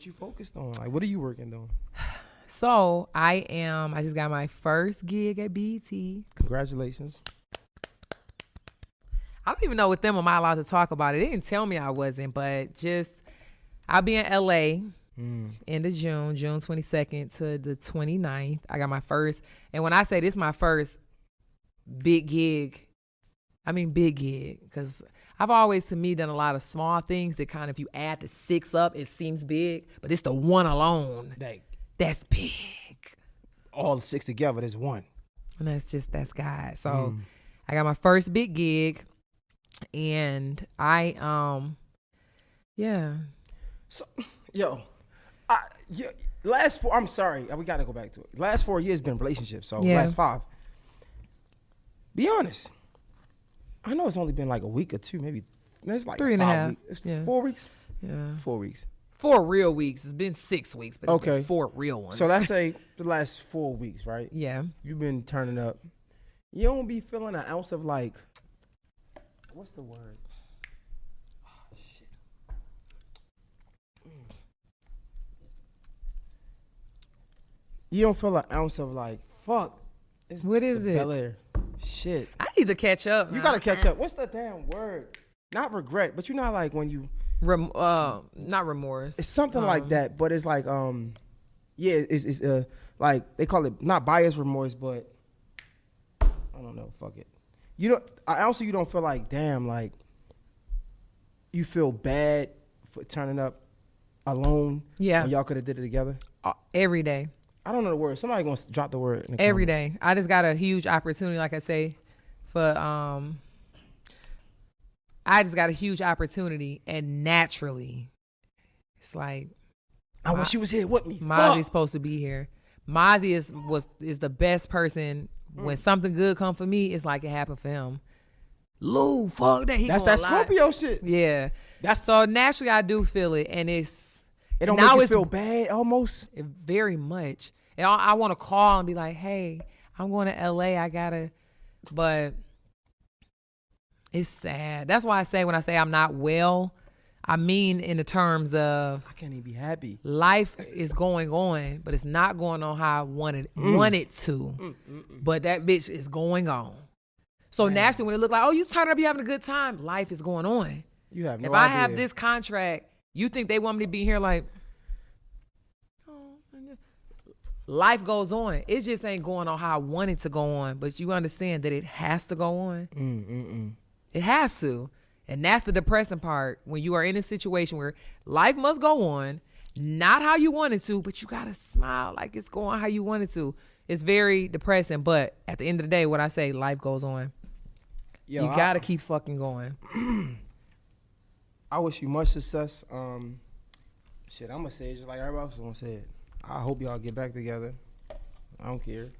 you focused on? Like, what are you working on? So I just got my first gig at BET. Congratulations. I don't even know with them am I allowed to talk about it. They didn't tell me I wasn't, but I'll be in LA end of June 22nd to the 29th. I got my first, and when I say this is my first big gig, I mean big gig, because I've always, to me, done a lot of small things that kind of, if you add the 6 up, it seems big, but it's the one alone that's big. All the 6 together, there's one. And that's God. So I got my first big gig, and So, I'm sorry, we got to go back to it. Last 4 years been relationships, so last 5. Be honest. I know it's only been like a week or 2, maybe. It's like 3.5 weeks. It's 4 weeks? Yeah. 4 weeks. 4 real weeks. It's been 6 weeks, but it's been 4 real ones. So let's say the last 4 weeks, right? Yeah. You've been turning up. You don't be feeling an ounce of like, what's the word? Oh, shit. You don't feel an ounce of like, fuck. What is it? Bel-Air. Shit. I need to catch up. You gotta catch up. What's the damn word? Not regret, but you know, like when you not remorse. It's something like that, but it's like it's like they call it not buyer's remorse, but I don't know. Fuck it. You don't. Also, you don't feel like damn, like you feel bad for turning up alone? Yeah. When y'all could have did it together? Every day. I don't know the word. Somebody gonna drop the word. In the Every comments. day. I just got a huge opportunity, like I say, for I just got a huge opportunity, and naturally, it's like I wish you was here with me. Mazi's supposed to be here. Mazi is the best person. When something good come for me, it's like it happened for him. Lou, fuck that. That's that Scorpio shit. Yeah. That's so naturally I do feel it, and it don't make you feel bad almost. Very much. And I want to call and be like, hey, I'm going to LA. I gotta, but it's sad. That's why I say when I say I'm not well, I mean in the terms of I can't even be happy. Life is going on, but it's not going on how I want it to. But that bitch is going on. So naturally, when it look like, oh, you turning up, you having a good time, life is going on. You have no If idea. I have this contract, you think they want me to be here like, oh, life goes on. It just ain't going on how I want it to go on, but you understand that it has to go on. It has to. And that's the depressing part, when you are in a situation where life must go on, not how you want it to, but you got to smile like it's going how you want it to. It's very depressing, but at the end of the day, what I say, life goes on. Yo, you got to keep fucking going. I wish you much success. Shit, I'm going to say it just like everybody else is going to say it. I hope y'all get back together. I don't care.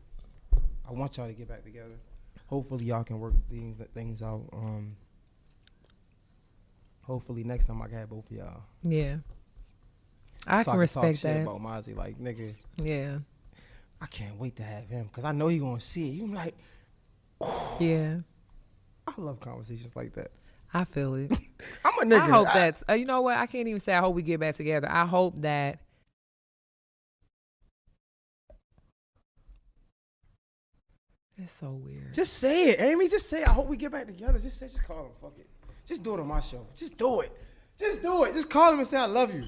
I want y'all to get back together. Hopefully y'all can work these things out. Hopefully next time I can have both of y'all. Yeah. I can respect that. About Mazi, like, nigga. Yeah. I can't wait to have him because I know he gonna see it. You like, oh. Yeah. I love conversations like that. I feel it. I'm a nigga. I hope that's. You know what? I can't even say I hope we get back together. I hope that. It's so weird. Just say it, Amy. Just say, I hope we get back together. Just call him. Fuck it. Just do it on my show. Just do it. Just do it. Just call him and say I love you.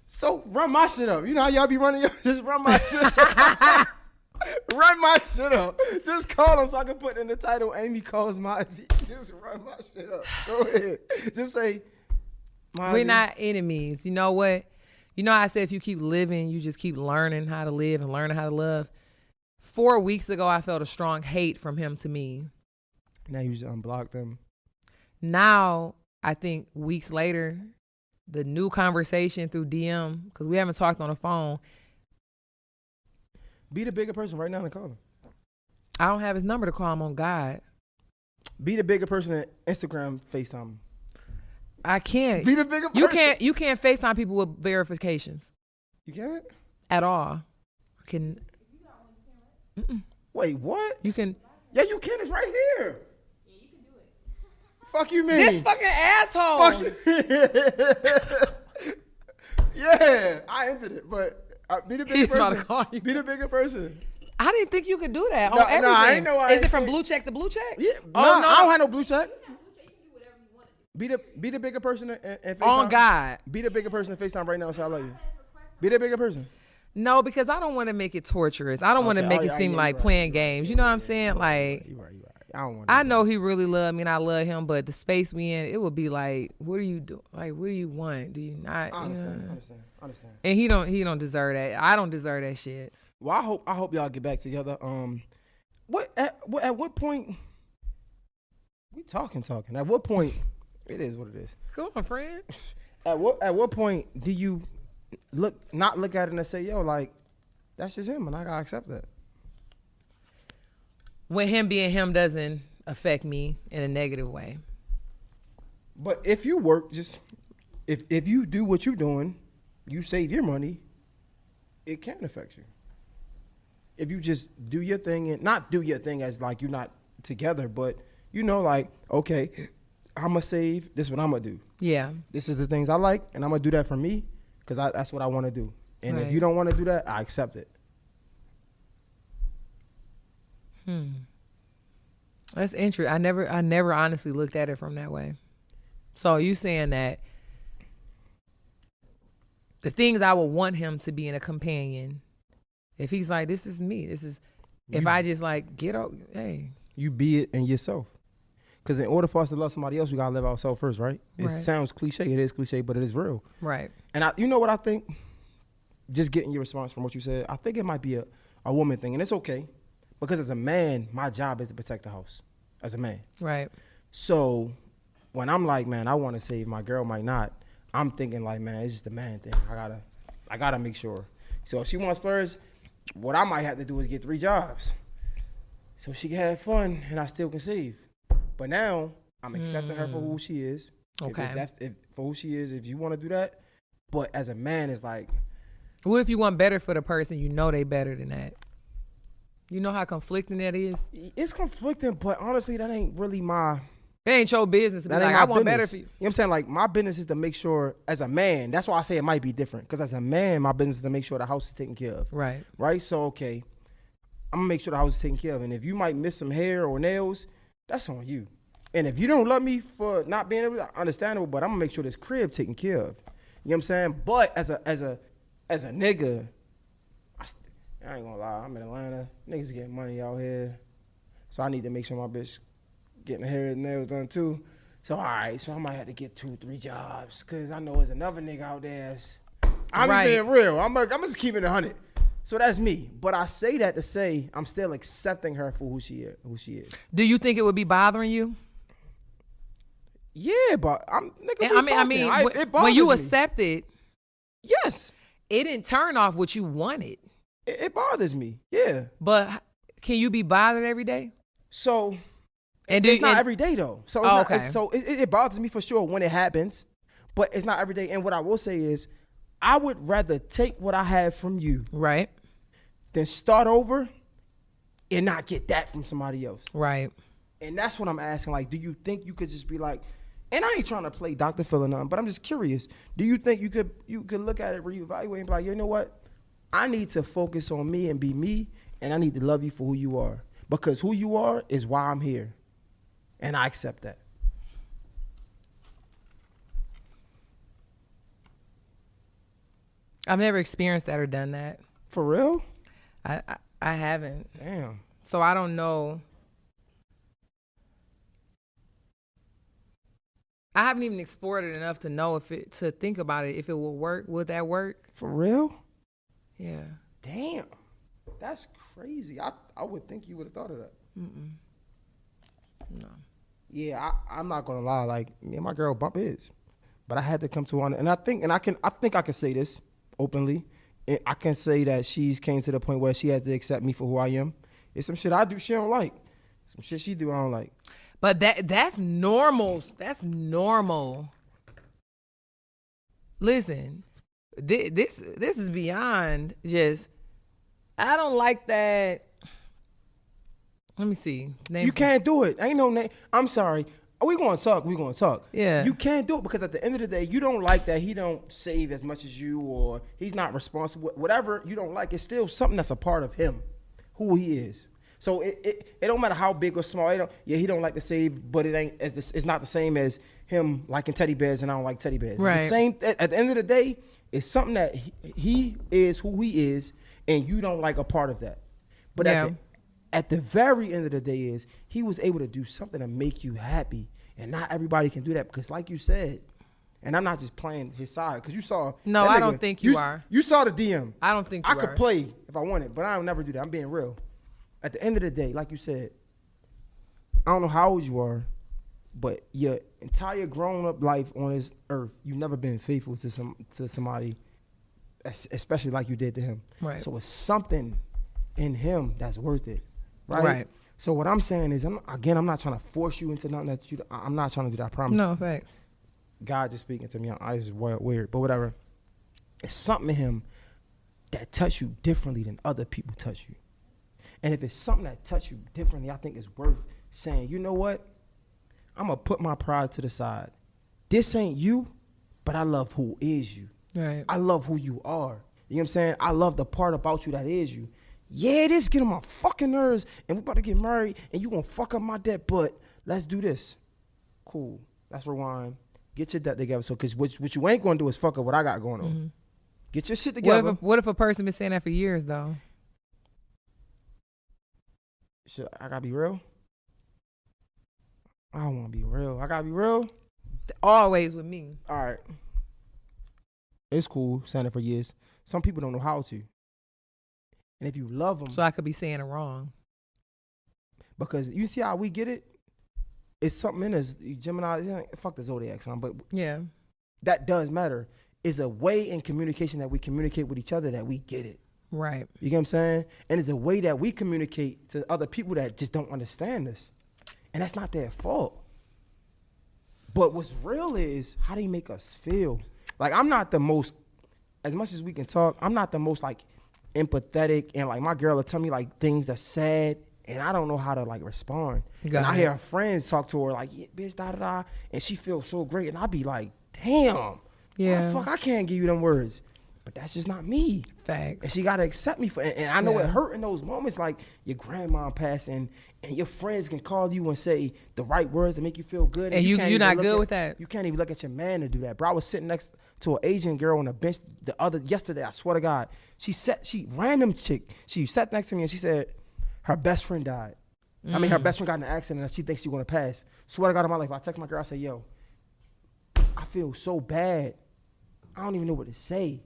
So run my shit up. You know how y'all be running your, just run my shit up. Run my shit up. Just call him so I can put in the title, Amy calls Mazi. Just run my shit up. Go ahead. Just say, Mazi. We're not enemies. You know what? You know how I said if you keep living, you just keep learning how to live and learning how to love. 4 weeks ago, I felt a strong hate from him to me. Now you just unblocked them. Now, I think weeks later, the new conversation through DM, because we haven't talked on the phone. Be the bigger person right now and call him. I don't have his number to call him on God. Be the bigger person at Instagram, FaceTime. I can't. Be the bigger person. You can't FaceTime people with verifications. You can't? At all. Can. Wait, what? You can. Yeah, you can. It's right here. Fuck you, man. This fucking asshole. Fuck you. Yeah, I ended it, but be the bigger person. About to call you. Be the bigger person. I didn't think you could do that No, on everything. I ain't know. Is it from blue check to blue check? Yeah. Oh, no, no. I don't have no blue check. Be the bigger person and FaceTime. On God. Be the bigger person and FaceTime right now and say I love you. Be the bigger person. No, because I don't want to make it torturous. I don't want to make it seem like playing games. You know what I'm saying? Like, You're right. I don't want. I know he really loved me and I love him, but the space we in, it would be like, what do you do? Like, what do you want? Do you not? I understand. And he don't deserve that. I don't deserve that shit. Well, I hope y'all get back together. At what point? We talking. At what point? It is what it is. Come on, friend. At what point do you not look at it and say, yo, like, that's just him and I gotta accept that? When him being him doesn't affect me in a negative way. But if you work, if you do what you're doing, you save your money, it can affect you. If you just do your thing and not do your thing as like you're not together, but you know, like, okay, I'm gonna save. This is what I'm gonna do. Yeah. This is the things I like, and I'm gonna do that for me because that's what I want to do. And Right. if you don't want to do that, I accept it. That's interesting. I never honestly looked at it from that way. So you saying that the things I would want him to be in a companion, if he's like, this is me, if I just like get out, hey. You be it in yourself. Because in order for us to love somebody else, we gotta love ourselves first, right? It Right. sounds cliche. It is cliche, but it is real. Right. And you know what I think? Just getting your response from what you said, I think it might be a woman thing, and it's okay. Because as a man, my job is to protect the house. As a man. Right. So when I'm like, man, I want to save my girl, might not. I'm thinking like, man, it's just a man thing. I gotta make sure. So if she wants splurge, what I might have to do is get 3 jobs, so she can have fun and I still can save. But now I'm accepting her for who she is. Okay. If for who she is, if you want to do that. But as a man, it's like, What if you want better for the person? You know they better than that. You know how conflicting that is? it's conflicting, but honestly, that ain't really my. It ain't your business to be That like, ain't my I want business. better for you. You know what I'm saying? Like, my business is to make sure, as a man, that's why I say it might be different. Because as a man, my business is to make sure the house is taken care of. Right. Right? So, okay, I'm going to make sure the house is taken care of. And if you might miss some hair or nails, that's on you. And if you don't love me for not being able to, understandable, but I'm going to make sure this crib taken care of. You know what I'm saying? But as a nigga, I ain't gonna lie, I'm in Atlanta. Niggas getting money out here. So I need to make sure my bitch getting her hair and nails done too. So all right, so I might have to get 2-3 jobs, cause I know there's another nigga out there. I'm Right. just being real. I'm just keeping it 100. So that's me. But I say that to say I'm still accepting her for who she is. Do you think it would be bothering you? Yeah, but I'm nigga. I mean, it when you bothers me. accept it, Yes, it didn't turn off what you wanted. it bothers me. Yeah. But can you be bothered every day? So And it's not every day though. So it's Oh, not, okay. so it bothers me for sure when it happens, but it's not every day. And what I will say is, I would rather take what I have from you Right. than start over and not get that from somebody else. Right. And that's what I'm asking. Like, do you think you could just be like, and I ain't trying to play Dr. Phil or nothing, but I'm just curious. Do you think you could look at it, reevaluate, and be like, you know what? I need to focus on me and be me, and I need to love you for who you are. Because who you are is why I'm here. And I accept that. I've never experienced that or done that. For real? I haven't. Damn. So I don't know. I haven't even explored it enough to know to think about it, if it will work. Would that work? For real? Yeah. Damn. That's crazy. I would think you would have thought of that. No. Yeah, I'm not gonna lie. Like, me and my girl bump heads, but I had to come to one, and I think I can say this openly. I can say that she's came to the point where she had to accept me for who I am. It's some shit I do she don't like. Some shit she do I don't like. But that's normal. That's normal. Listen, this is beyond just. I don't like that. Let me see. You can't do it. Ain't no name. I'm sorry. We gonna talk. Yeah. You can't do it because at the end of the day, you don't like that he don't save as much as you, or he's not responsible. Whatever you don't like, it's still something that's a part of him, who he is. So it don't matter how big or small. He don't like to save, but it's not the same as him liking teddy bears and I don't like teddy bears. Right. It's the same. At the end of the day, it's something that he is who he is, and you don't like a part of that. But Yeah. at the very end of the day is he was able to do something to make you happy. And not everybody can do that because like you said, and I'm not just playing his side because you saw. No, that I nigga, don't think you are. You saw the DM. I don't think you I could are. play if I wanted, but I'll never do that. I'm being real. At the end of the day, like you said, I don't know how old you are, but your entire grown up life on this earth, you've never been faithful to somebody, especially like you did to him. Right. So it's something in him that's worth it. Right. Right. So what I'm saying is, I'm not trying to force you into nothing that I'm not trying to do that. I promise. No, facts. God just speaking to me. This is weird, but whatever. It's something in him that touch you differently than other people touch you. And if it's something that touch you differently, I think it's worth saying, you know what? I'm going to put my pride to the side. This ain't you, but I love who is you. Right. I love who you are. You know what I'm saying? I love the part about you that is you. Yeah, this get on my fucking nerves, and we about to get married, and you gonna fuck up my debt, but let's do this. Cool. Let's rewind. Get your debt together. So, because what you ain't gonna do is fuck up what I got going on. Mm-hmm. Get your shit together. What if a person been saying that for years though? I gotta be real. I don't want to be real. I gotta be real. Always with me. All right. It's cool saying it for years. Some people don't know how to. And if you love them. So I could be saying it wrong. Because you see how we get it? It's something in us. Gemini, fuck the zodiac sign, but yeah, that does matter. It's a way in communication that we communicate with each other that we get it. Right. You get what I'm saying? And it's a way that we communicate to other people that just don't understand us. And that's not their fault. But what's real is, how do you make us feel? Like, I'm not the most, as much as we can talk, I'm not the most, like, empathetic. And, like, my girl will tell me, like, things that's sad. And I don't know how to, like, respond. And I hear her friends talk to her, like, yeah, bitch, da-da-da. And she feels so great. And I be like, damn. Yeah. Fuck, I can't give you them words. But that's just not me. Facts. And she got to accept me for it. And I know it hurt in those moments, like your grandma passing, and your friends can call you and say the right words to make you feel good. And you're not good with that. You can't even look at your man to do that. Bro, I was sitting next to an Asian girl on a bench yesterday, I swear to God. Random chick, she sat next to me and she said her best friend died. I mean, her best friend got in an accident and she thinks she's going to pass. Swear to God in my life, I text my girl, I say, yo, I feel so bad. I don't even know what to say.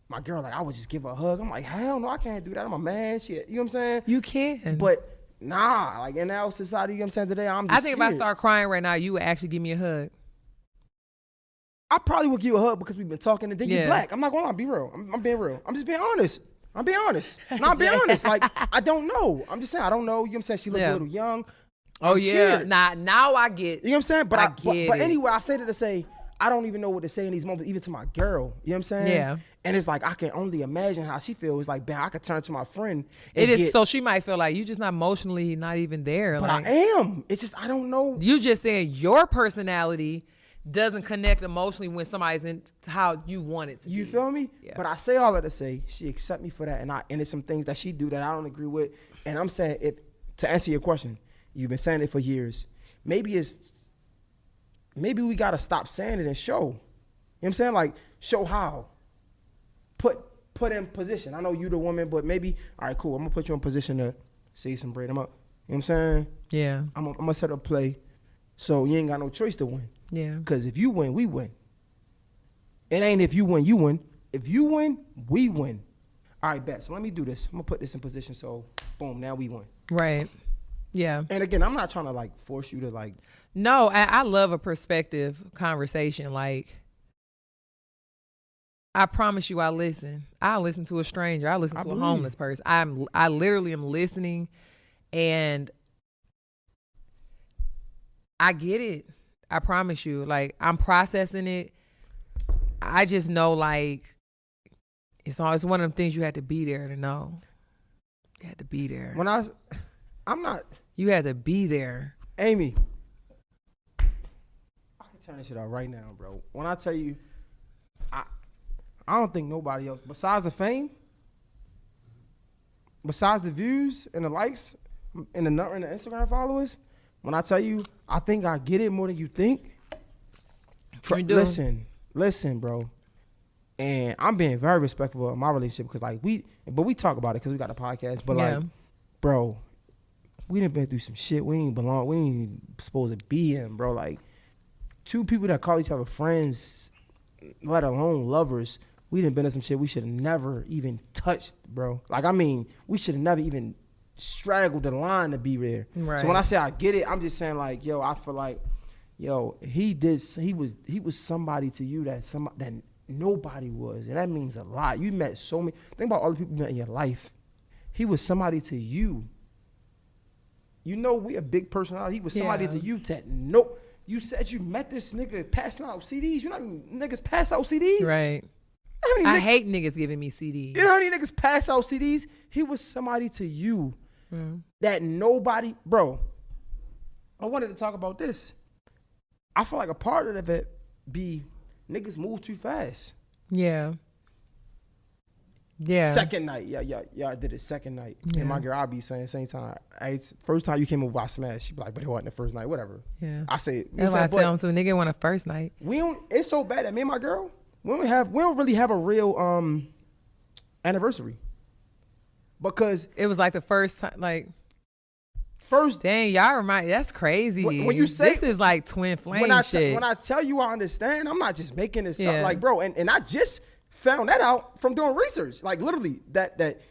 My girl, like, I would just give her a hug. I'm like, hell no, I can't do that. I'm a man. Shit. You know what I'm saying? You can. But nah, like in our society, you know what I'm saying, today, I'm just I think scared. if I start crying right now, you would actually give me a hug. I probably would give you a hug because we've been talking and then you're black. I'm not going to be real. I'm being real. I'm just being honest. I'm being honest. No, I'm being honest. Like, I don't know. I'm just saying, I don't know. You know what I'm saying? She looked a little young. I'm scared. Now I get. You know what I'm saying? But I get it. But anyway, I say that to say, I don't even know what to say in these moments, even to my girl. You know what I'm saying? Yeah. And it's like, I can only imagine how she feels. It's like, man, I could turn to my friend. So she might feel like you just not emotionally not even there. But like, I am. It's just, I don't know. You just saying your personality doesn't connect emotionally when somebody's in how you want it to be. You feel me? Yeah. But I say all that to say, she accept me for that. And it's some things that she do that I don't agree with. And I'm saying, to answer your question, you've been saying it for years. Maybe we got to stop saying it and show. You know what I'm saying? Like, show how. Put in position. I know you the woman, but maybe, all right, cool. I'm going to put you in position to save some bread. You know what I'm saying? Yeah. I'm going to set up play so you ain't got no choice to win. Yeah. Because if you win, we win. It ain't if you win, you win. If you win, we win. All right, bet. So let me do this. I'm going to put this in position so, boom, now we win. Right. Yeah. And again, I'm not trying to, like, force you to, like. No, I love a perspective conversation. Like, I promise you, I'll listen to a stranger. I listen to a homeless person. I literally am listening, and I get it. I promise you. Like, I'm processing it. I just know, like, it's one of them things you had to be there to know. You had to be there. I'm not. You had to be there. Amy, I can turn this shit out right now, bro. When I tell you, I don't think nobody else, besides the fame, besides the views and the likes and the Instagram followers, when I tell you, I think I get it more than you think. You do. Listen, bro. And I'm being very respectful of my relationship because, like, we talk about it because we got a podcast. But, like, bro, we done been through some shit we ain't belong. We ain't supposed to be in, bro. Like, two people that call each other friends, let alone lovers, we done been in some shit we should have never even touched, bro. Like, I mean, we should have never even straggled the line to be there. Right. So when I say I get it, I'm just saying, like, yo, I feel like, yo, he was somebody to you that nobody was. And that means a lot. You met so many. Think about all the people you met in your life. He was somebody to you. You know, we a big personality. He was somebody to you that nope. You said you met this nigga passing out CDs. You know how many niggas pass out CDs? Right. I hate niggas giving me CDs. You know how many niggas pass out CDs? He was somebody to you that nobody, bro. I wanted to talk about this. I feel like a part of it be niggas move too fast. Yeah. Yeah. Second night. Yeah, I did it second night. Yeah. And my girl, I'll be saying same time. First time you came over, I smashed. She be like, but it wasn't the first night, whatever. Yeah. I say it. That's what I tell them too. Nigga want a first night. It's so bad that me and my girl, we don't really have a real anniversary. Because it was like the first time, like first. Dang, y'all remind. That's crazy. When you say this is like twin flame shit. When I tell you I understand, I'm not just making this up. Yeah. Like, bro, and I just found that out from doing research. Like, literally, that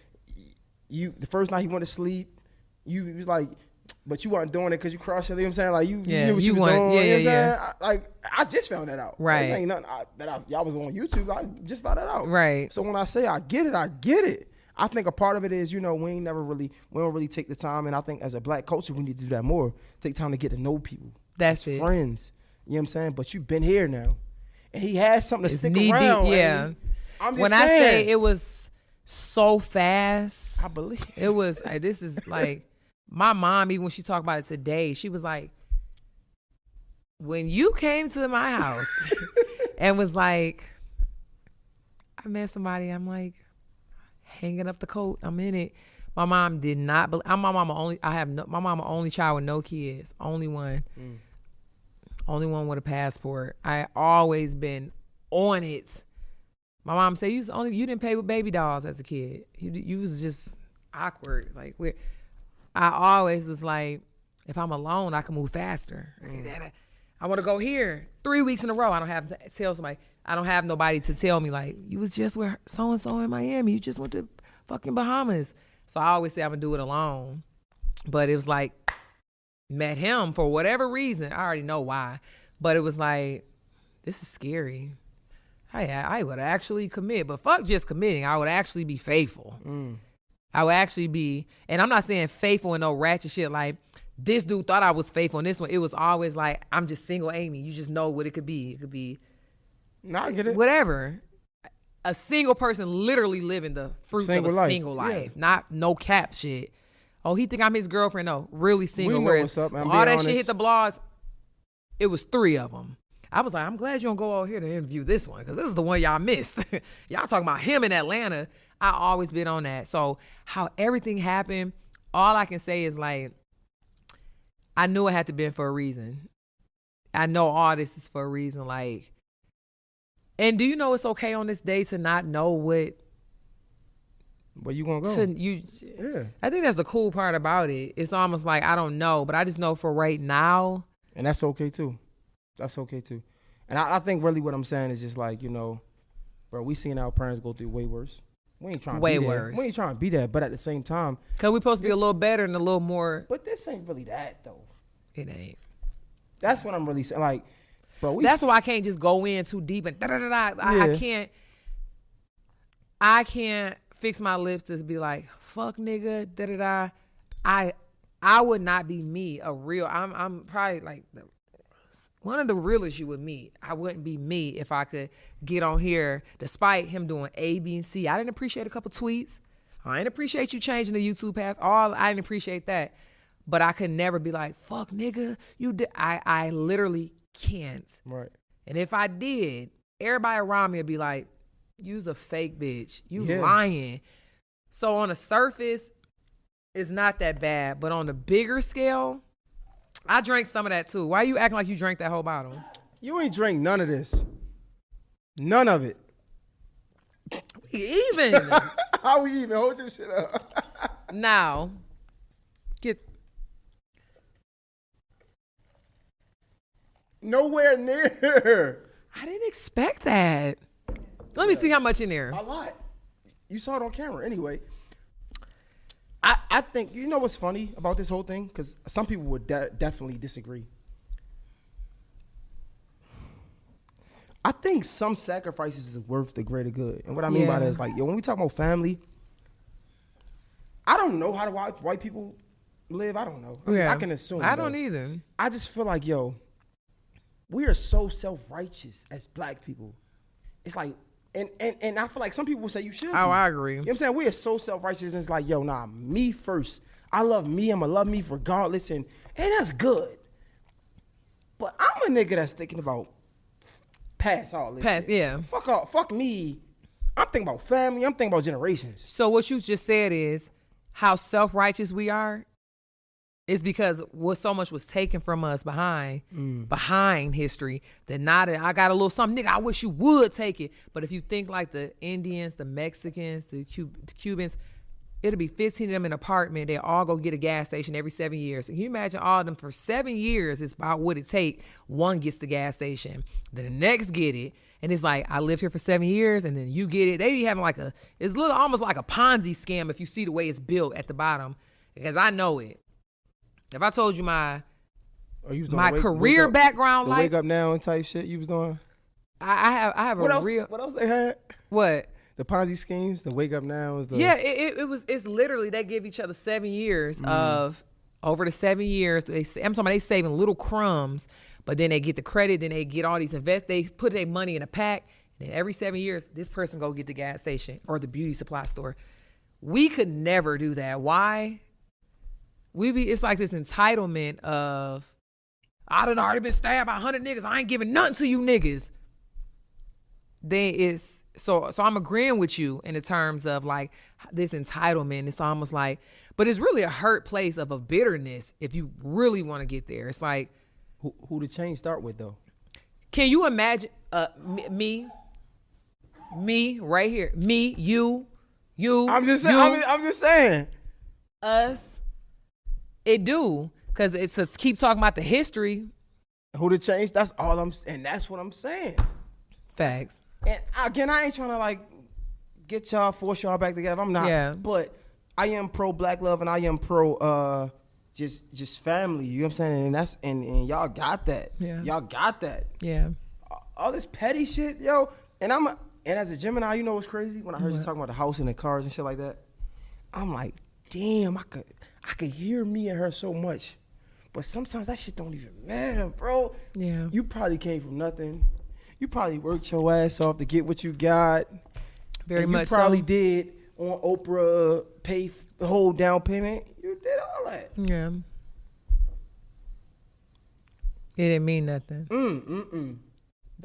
you the first night he went to sleep, you was like, but you weren't doing it because you crushed it. You know what I'm saying? Like, you knew what you was doing. Yeah, you know what I'm saying? I just found that out. Right. This ain't nothing y'all was on YouTube. I just found that out. Right. So when I say I get it, I get it. I think a part of it is, we don't really take the time. And I think as a black culture, we need to do that more. Take time to get to know people. That's as it. friends. You know what I'm saying? But you've been here now. And he has something to stick knee around. deep, yeah. I'm just when saying. I say it was so fast, I believe. It was, this is like, my mom, even when she talked about it today, she was like, when you came to my house and was like, I met somebody, I'm like, hanging up the coat, I'm in it. My mom did not believe. My mama only child with no kids, only one. Only one with a passport. I always been on it. My mom said you didn't play with baby dolls as a kid. You was just awkward. Like I always was like, if I'm alone, I can move faster. I want to go here 3 weeks in a row. I don't have to tell somebody. I don't have nobody to tell me like, you was just with so and so in Miami. You just went to fucking Bahamas. So I always say I'm gonna do it alone. But it was like, met him for whatever reason. I already know why. But it was like, this is scary. I would actually commit, but fuck just committing. I would actually be faithful. I would actually be, and I'm not saying faithful in no ratchet shit like this dude thought I was faithful in this one. It was always like, I'm just single Amy. You just know what it could be. It could be, no, I get it. Whatever. A single person literally living the fruits of a single life. Not no cap shit. Oh, he think I'm his girlfriend. No, really single. We know what's up, man. All that shit hit the blogs. It was 3 of them. I was like, I'm glad you don't go out here to interview this one because this is the one y'all missed. Y'all talking about him in Atlanta. I always been on that. So how everything happened, all I can say is like, I knew it had to be for a reason. I know all this is for a reason. Like, and do you know it's okay on this day to not know where you gonna go? Yeah. I think that's the cool part about it. It's almost like I don't know, but I just know for right now. And that's okay too. That's okay too. And I think really what I'm saying is just like, bro, we seen our parents go through way worse. We ain't trying to be there. We ain't trying to be there, but at the same time, because we're supposed to be a little better and a little more. But this ain't really that though. It ain't. That's what I'm really saying. Like, bro, that's why I can't just go in too deep and I can't fix my lips to be like, fuck nigga, I would not be me, I'm probably like one of the realest you would meet. I wouldn't be me if I could get on here despite him doing A, B, and C. I didn't appreciate a couple tweets. I didn't appreciate you changing the YouTube pass. I didn't appreciate that. But I could never be like, fuck nigga, you did. I literally can't. Right. And if I did, everybody around me would be like, you's a fake bitch. You lying. So on the surface, it's not that bad. But on the bigger scale, I drank some of that too. Why you acting like you drank that whole bottle? You ain't drink none of this. None of it. We even. How we even? Hold your shit up. Now, get. Nowhere near. I didn't expect that. Let me see how much in there. A lot. You saw it on camera anyway. I think, you know what's funny about this whole thing? Because some people would definitely disagree. I think some sacrifices is worth the greater good. And what I mean by that is like, when we talk about family, I don't know how white people live. I don't know. I can assume. I don't either. I just feel like, we are so self-righteous as black people. It's like, and I feel like some people will say you should. Oh, I agree. You know what I'm saying? We are so self-righteous, and it's like, me first. I love me. I'm going to love me regardless, and that's good. But I'm a nigga that's thinking about past all this shit. Yeah. Fuck me. I'm thinking about family. I'm thinking about generations. So what you just said is how self-righteous we are is because so much was taken from us behind history that I got a little something, nigga, I wish you would take it. But if you think like the Indians, the Mexicans, the Cubans, it'll be 15 of them in an apartment. They all go get a gas station every 7 years. Can you imagine all of them for 7 years? It's about what it take. One gets the gas station, then the next get it. And it's like, I lived here for 7 years, and then you get it. They be having like it's look almost like a Ponzi scam if you see the way it's built at the bottom, because I know it. If I told you my career background, the like wake up now and type shit you was doing. I have what a else, real. What else they had? What? The Ponzi schemes, the wake up now is the. Yeah, it's literally they give each other 7 years of over the 7 years. I'm talking about they saving little crumbs. But then they get the credit, then they get all these they put their money in a pack, and then every 7 years, this person go get the gas station or the beauty supply store. We could never do that. Why? It's like this entitlement of, I done already been stabbed by 100 niggas. I ain't giving nothing to you niggas. So I'm agreeing with you in the terms of like this entitlement. It's almost like, but it's really a hurt place of a bitterness if you really want to get there. It's like, who the change start with though? Can you imagine me right here, me, you? I'm just saying. Us. It do, cause it's keep talking about the history. Who the change? That's all and that's what I'm saying. Facts. And again, I ain't trying to like force y'all back together. I'm not. Yeah. But I am pro black love and I am pro just family, you know what I'm saying? And that's and y'all got that. Yeah. Y'all got that. Yeah. All this petty shit, yo. And as a Gemini, you know what's crazy? When I heard you talking about the house and the cars and shit like that, I'm like, damn, I could hear me and her so much. But sometimes that shit don't even matter, bro. Yeah. You probably came from nothing. You probably worked your ass off to get what you got. Very much so. You probably did on Oprah, pay the whole down payment. You did all that. Yeah. It didn't mean nothing.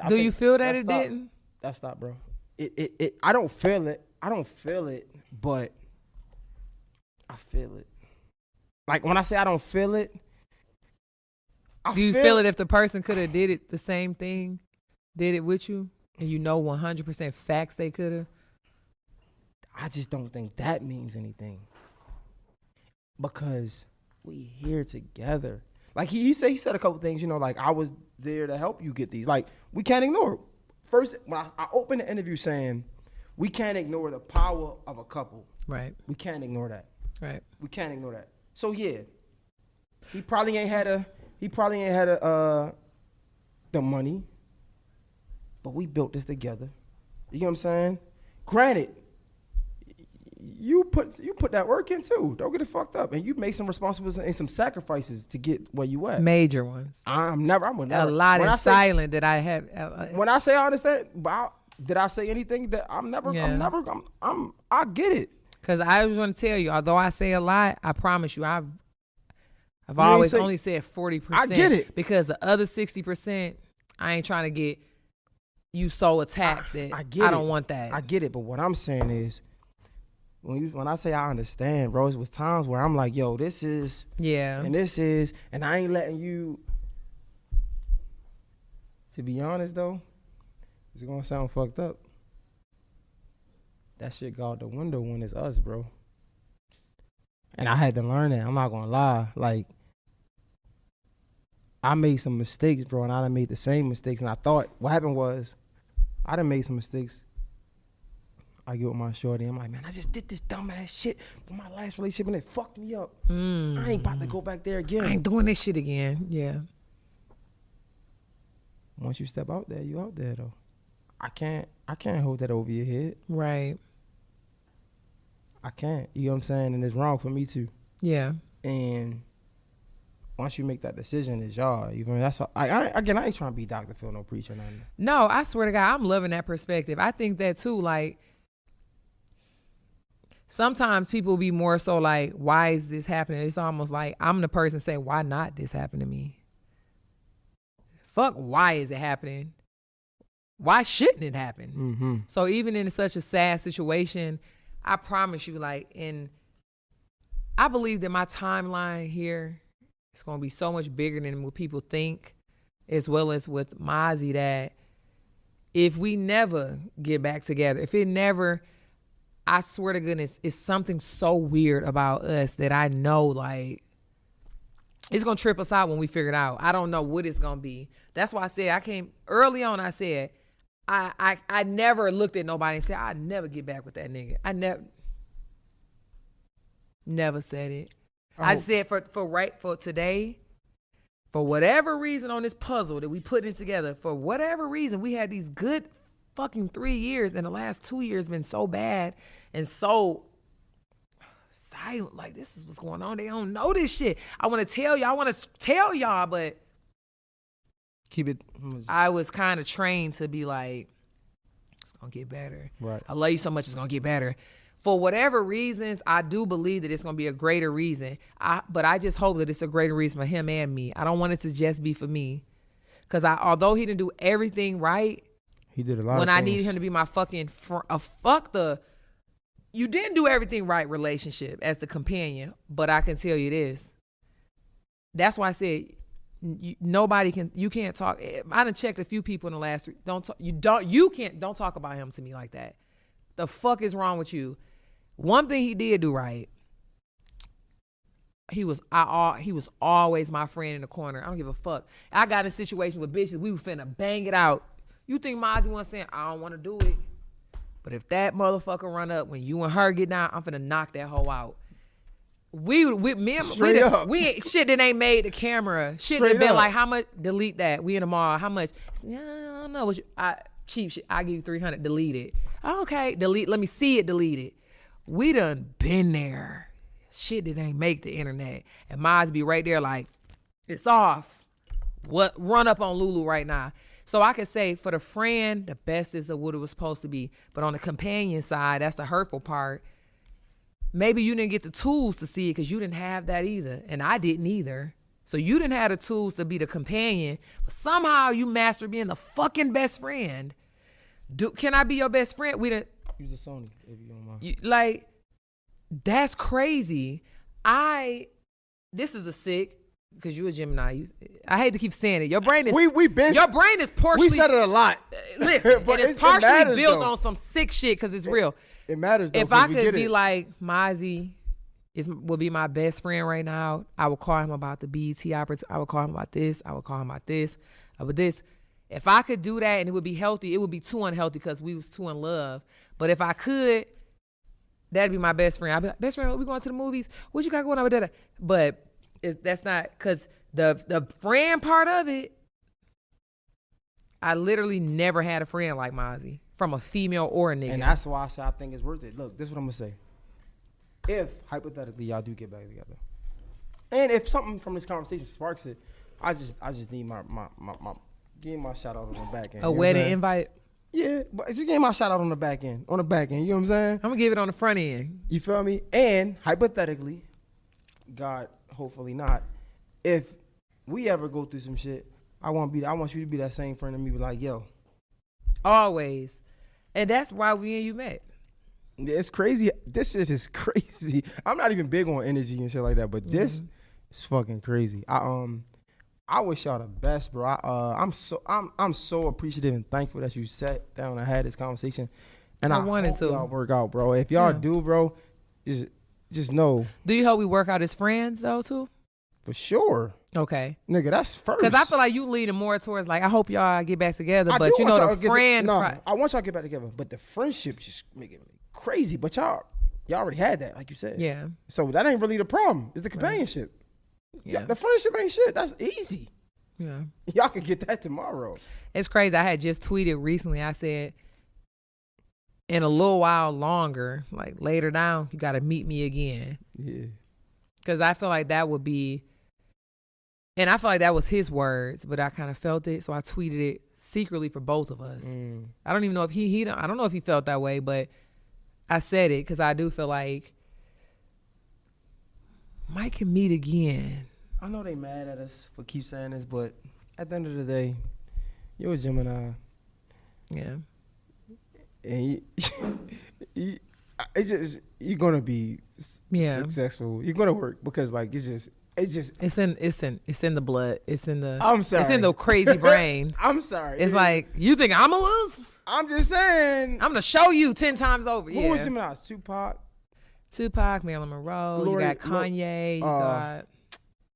Do you feel that it didn't? That's not, bro. It I don't feel it. But I feel it. Like when I say I don't feel it, do you feel it if the person could have did it the same thing, did it with you, and you know 100% facts they could have? I just don't think that means anything. Because we here together. Like he said a couple things, you know, like I was there to help you get these. Like we can't ignore it. First, when I opened the interview saying we can't ignore the power of a couple. Right. We can't ignore that. Right. We can't ignore that. So yeah, he probably ain't had the money, but we built this together. You know what I'm saying? Granted, you put that work in too. Don't get it fucked up. And you make some responsibilities and some sacrifices to get where you at. Major ones. I would never. A lot is silent that I have. When I say I understand, did I say anything that I get it. Because I just want to tell you, although I say a lot, I promise you, I've always only said 40%. I get it. Because the other 60%, I ain't trying to get you so attacked that I don't want that. I get it, but what I'm saying is, when I say I understand, bro, it was times where I'm like, yo, this is, and this is, and I ain't letting you. To be honest, though, it's gonna sound fucked up. That shit go out the window when it's us, bro. And I had to learn that. I'm not gonna lie. Like, I made some mistakes, bro, and I done made the same mistakes. And I thought what happened was, I done made some mistakes. I get with my shorty. I'm like, man, I just did this dumbass shit with my last relationship and it fucked me up. I ain't about to go back there again. I ain't doing this shit again. Yeah. Once you step out there, you out there though. I can't hold that over your head. Right. I can't. You know what I'm saying? And it's wrong for me too. Yeah. And once you make that decision, it's y'all. You know, that's all, I ain't trying to be Dr. Phil, no preacher, nothing. No, I swear to God, I'm loving that perspective. I think that too. Like, sometimes people be more so like, why is this happening? It's almost like I'm the person saying, why not this happen to me? Fuck, why is it happening? Why shouldn't it happen? Mm-hmm. So even in such a sad situation, I promise you, like, and I believe that my timeline here is going to be so much bigger than what people think, as well as with Mazi, that if we never get back together, if it never, I swear to goodness, it's something so weird about us that I know, like, it's going to trip us out when we figure it out. I don't know what it's going to be. That's why I said, early on, I said, I never looked at nobody and said, I'd never get back with that nigga. I never said it. I said for today, for whatever reason on this puzzle that we put in together, for whatever reason, we had these good fucking 3 years, and the last 2 years been so bad and so silent. Like, this is what's going on. They don't know this shit. I want to tell y'all, but keep it. I was kind of trained to be like, it's gonna get better. Right. I love you so much, it's gonna get better. For whatever reasons, I do believe that it's gonna be a greater reason. But I just hope that it's a greater reason for him and me. I don't want it to just be for me, because although he didn't do everything right, he did a lot. When of I things. needed him to be my fucking you didn't do everything right relationship as the companion, but I can tell you this. That's why I said you can't talk. I done checked a few people in the last 3. Don't talk about him to me like that. The fuck is wrong with you? One thing he did do right. He was always my friend in the corner. I don't give a fuck. I got in a situation with bitches. We were finna bang it out. You think Mazi wasn't saying, I don't want to do it. But if that motherfucker run up when you and her get down, I'm finna knock that hoe out. We shit that ain't made the camera. Shit that been like, how much? Delete that. We in the mall. How much? Yeah, I don't know. Cheap shit. I give you 300. Delete it. Okay, delete. Let me see it. Delete it. We done been there. Shit that ain't make the internet. And Mazi be right there like, it's off. What? Run up on Lulu right now. So I could say for the friend, the best is of what it was supposed to be. But on the companion side, that's the hurtful part. Maybe you didn't get the tools to see it because you didn't have that either. And I didn't either. So you didn't have the tools to be the companion. But somehow you mastered being the fucking best friend. Can I be your best friend? We didn't. Use the Sony if you don't mind. Like, that's crazy. This is a sick. Because you a Gemini. I hate to keep saying it. Your brain is your brain is partially. We said it a lot. Listen, but it's partially matters, built though. on some sick shit because it's real. It matters though. If I could be like, Mazi will be my best friend right now, I would call him about the BET opportunity. I would call him about this. I would call him about this. About this. If I could do that and it would be healthy, it would be too unhealthy because we was too in love. But if I could, that'd be my best friend. I'd be like, best friend, we going to the movies? What you got going on with that? But that's not, because the friend part of it, I literally never had a friend like Mazi, from a female or a nigga. And that's why I say I think it's worth it. Look, this is what I'm gonna say. If hypothetically y'all do get back together, and if something from this conversation sparks it, I just need my give my shout out on the back end. A wedding invite. Yeah, but just give my shout out on the back end. On the back end, you know what I'm saying? I'm gonna give it on the front end. You feel me? And hypothetically, God, hopefully not, if we ever go through some shit, I want you to be that same friend to me, be like, yo. Always. And that's why we and you met. It's crazy. This shit is crazy. I'm not even big on energy and shit like that, but this is fucking crazy. I wish y'all the best, bro. I'm so appreciative and thankful that you sat down and had this conversation. And I wanted hope to y'all work out, bro. If y'all do, bro, just know. Do you hope we work out as friends though too? For sure. Okay. Nigga, that's first. Because I feel like you leaning more towards like, I hope y'all get back together. But you know, the friend. I want y'all to get back together. But the friendship just making me crazy. But y'all already had that, like you said. Yeah. So that ain't really the problem. It's the companionship. Yeah. The friendship ain't shit. That's easy. Yeah. Y'all can get that tomorrow. It's crazy. I had just tweeted recently. I said, in a little while longer, like later down, you got to meet me again. Yeah. Because I feel like that would be, and I feel like that was his words, but I kind of felt it. So I tweeted it secretly for both of us. I don't even know if I don't know if he felt that way, but I said it because I do feel like Mike can meet again. I know they mad at us for keep saying this, but at the end of the day, you're a Gemini. Yeah. And you're gonna be successful. You're gonna work because like it's in the blood. It's in the. I'm sorry. It's in the crazy brain. I'm sorry. It's like, you think I'm a lose? I'm just saying. I'm gonna show you 10 times over. Who was Gemini's? Tupac, Marilyn Monroe. You got Kanye. You got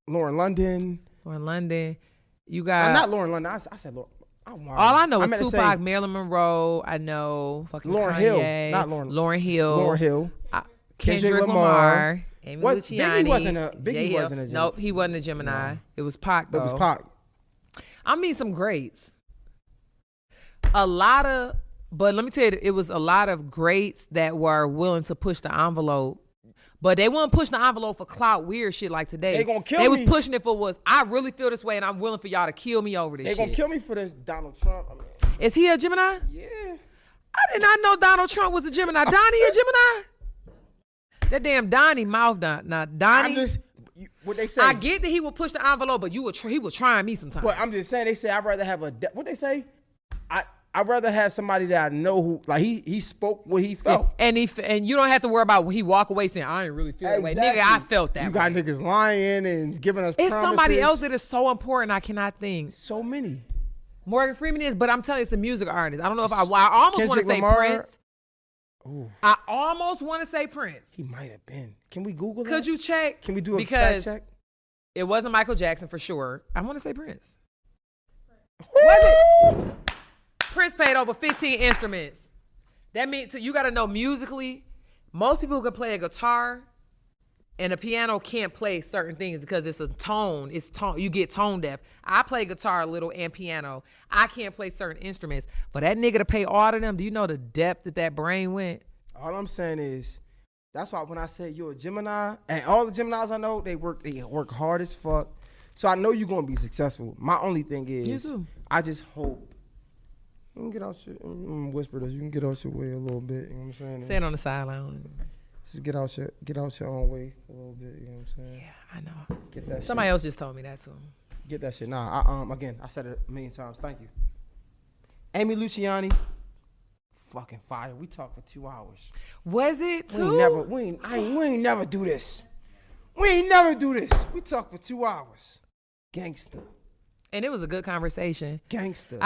Lauren London. You got not Lauren London. I said Lauren. All I know is Tupac, Marilyn Monroe. I know fucking Lauren Kanye, Hill, not Lauren Hill. Kendrick Lamar. Amy Luciani. Biggie wasn't a Gemini. Nope, he wasn't a Gemini. No. It was Pac, though. It was Pac. I mean, some greats. But let me tell you, it was a lot of greats that were willing to push the envelope. But they weren't pushing the envelope for clout weird shit like today. They gonna kill me. They was pushing it for I really feel this way and I'm willing for y'all to kill me over this shit. They gonna kill me for this Donald Trump. Is he a Gemini? Yeah. I did not know Donald Trump was a Gemini. Donnie a Gemini? That damn Donnie mouth down. Now, Donnie. What they say. I get that he would push the envelope, but he was trying me sometimes. But I'm just saying, they say I'd rather have what they say? I'd rather have somebody that I know who, like, he spoke what he felt. And you don't have to worry about when he walk away saying, I ain't really feel that way. Nigga, I felt that way. You got niggas lying and giving us promises. Somebody else that is so important I cannot think. So many. Morgan Freeman is, but I'm telling you, it's a music artist. I don't know if I almost want to say Prince. Ooh. I almost want to say Prince. He might have been. Can we Google that? Could you check? Can we do a fact check? It wasn't Michael Jackson for sure. I want to say Prince. Was it? Prince played over 15 instruments. That means you got to know musically. Most people who can play a guitar and a piano can't play certain things because it's a tone. It's tone. You get tone deaf. I play guitar a little and piano. I can't play certain instruments. But that nigga to play all of them, do you know the depth that brain went? All I'm saying is, that's why when I say you're a Gemini, and all the Geminis I know, they work hard as fuck. So I know you're gonna be successful. My only thing is, I just hope you can get out your whisper this. You can get out your way a little bit. You know what I'm saying? Stand on the sideline. Just get out your own way a little bit. You know what I'm saying? Yeah, I know. Get that. Somebody else just told me that too. Get that shit. Nah, again, I said it a million times. Thank you. Amy Luciani, fucking fire. We talked for 2 hours. Was it too? We ain't never do this. We ain't never do this. We talked for 2 hours. Gangster. And it was a good conversation. Gangster.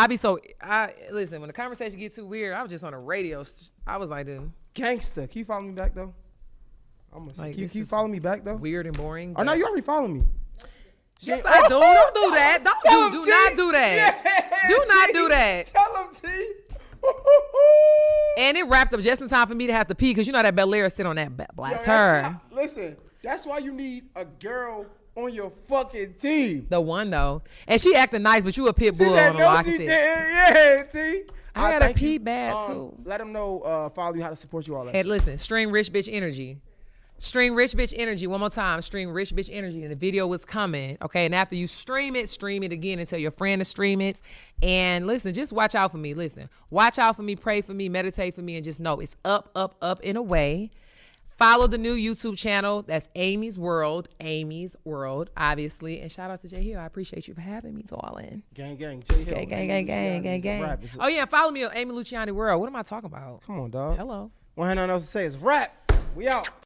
Listen, when the conversation gets too weird, I was just on the radio. I was like, dude. Gangster. Can you follow me back though? Can you follow me back though? Weird and boring. Oh no, you already follow me. Yes, I do. Don't do that. Do not do that. Yeah, do not do that. Tell him, T. And it wrapped up just in time for me to have to pee because you know that Belair sit on that black turd. Listen, that's why you need a girl on your fucking team. The one though, and she acting nice, but you a pit bull. She said no, she did. Yeah, T. I gotta pee bad too. Let them know, follow you, how to support you all that. Hey, listen, stream Rich Bitch Energy. Stream Rich Bitch Energy one more time. Stream Rich Bitch Energy, and the video was coming. Okay, and after you stream it again and tell your friend to stream it. And listen, just watch out for me. Listen, watch out for me, pray for me, meditate for me, and just know it's up, up, up in a way. Follow the new YouTube channel. That's Amy's World, obviously. And shout out to Jay Hill. I appreciate you for having me to all in. Gang, Jay Hill. Gang. Oh, yeah, and follow me on Amy Luciani World. What am I talking about? Come on, dog. Hello. One hand on else to say is rap. We out.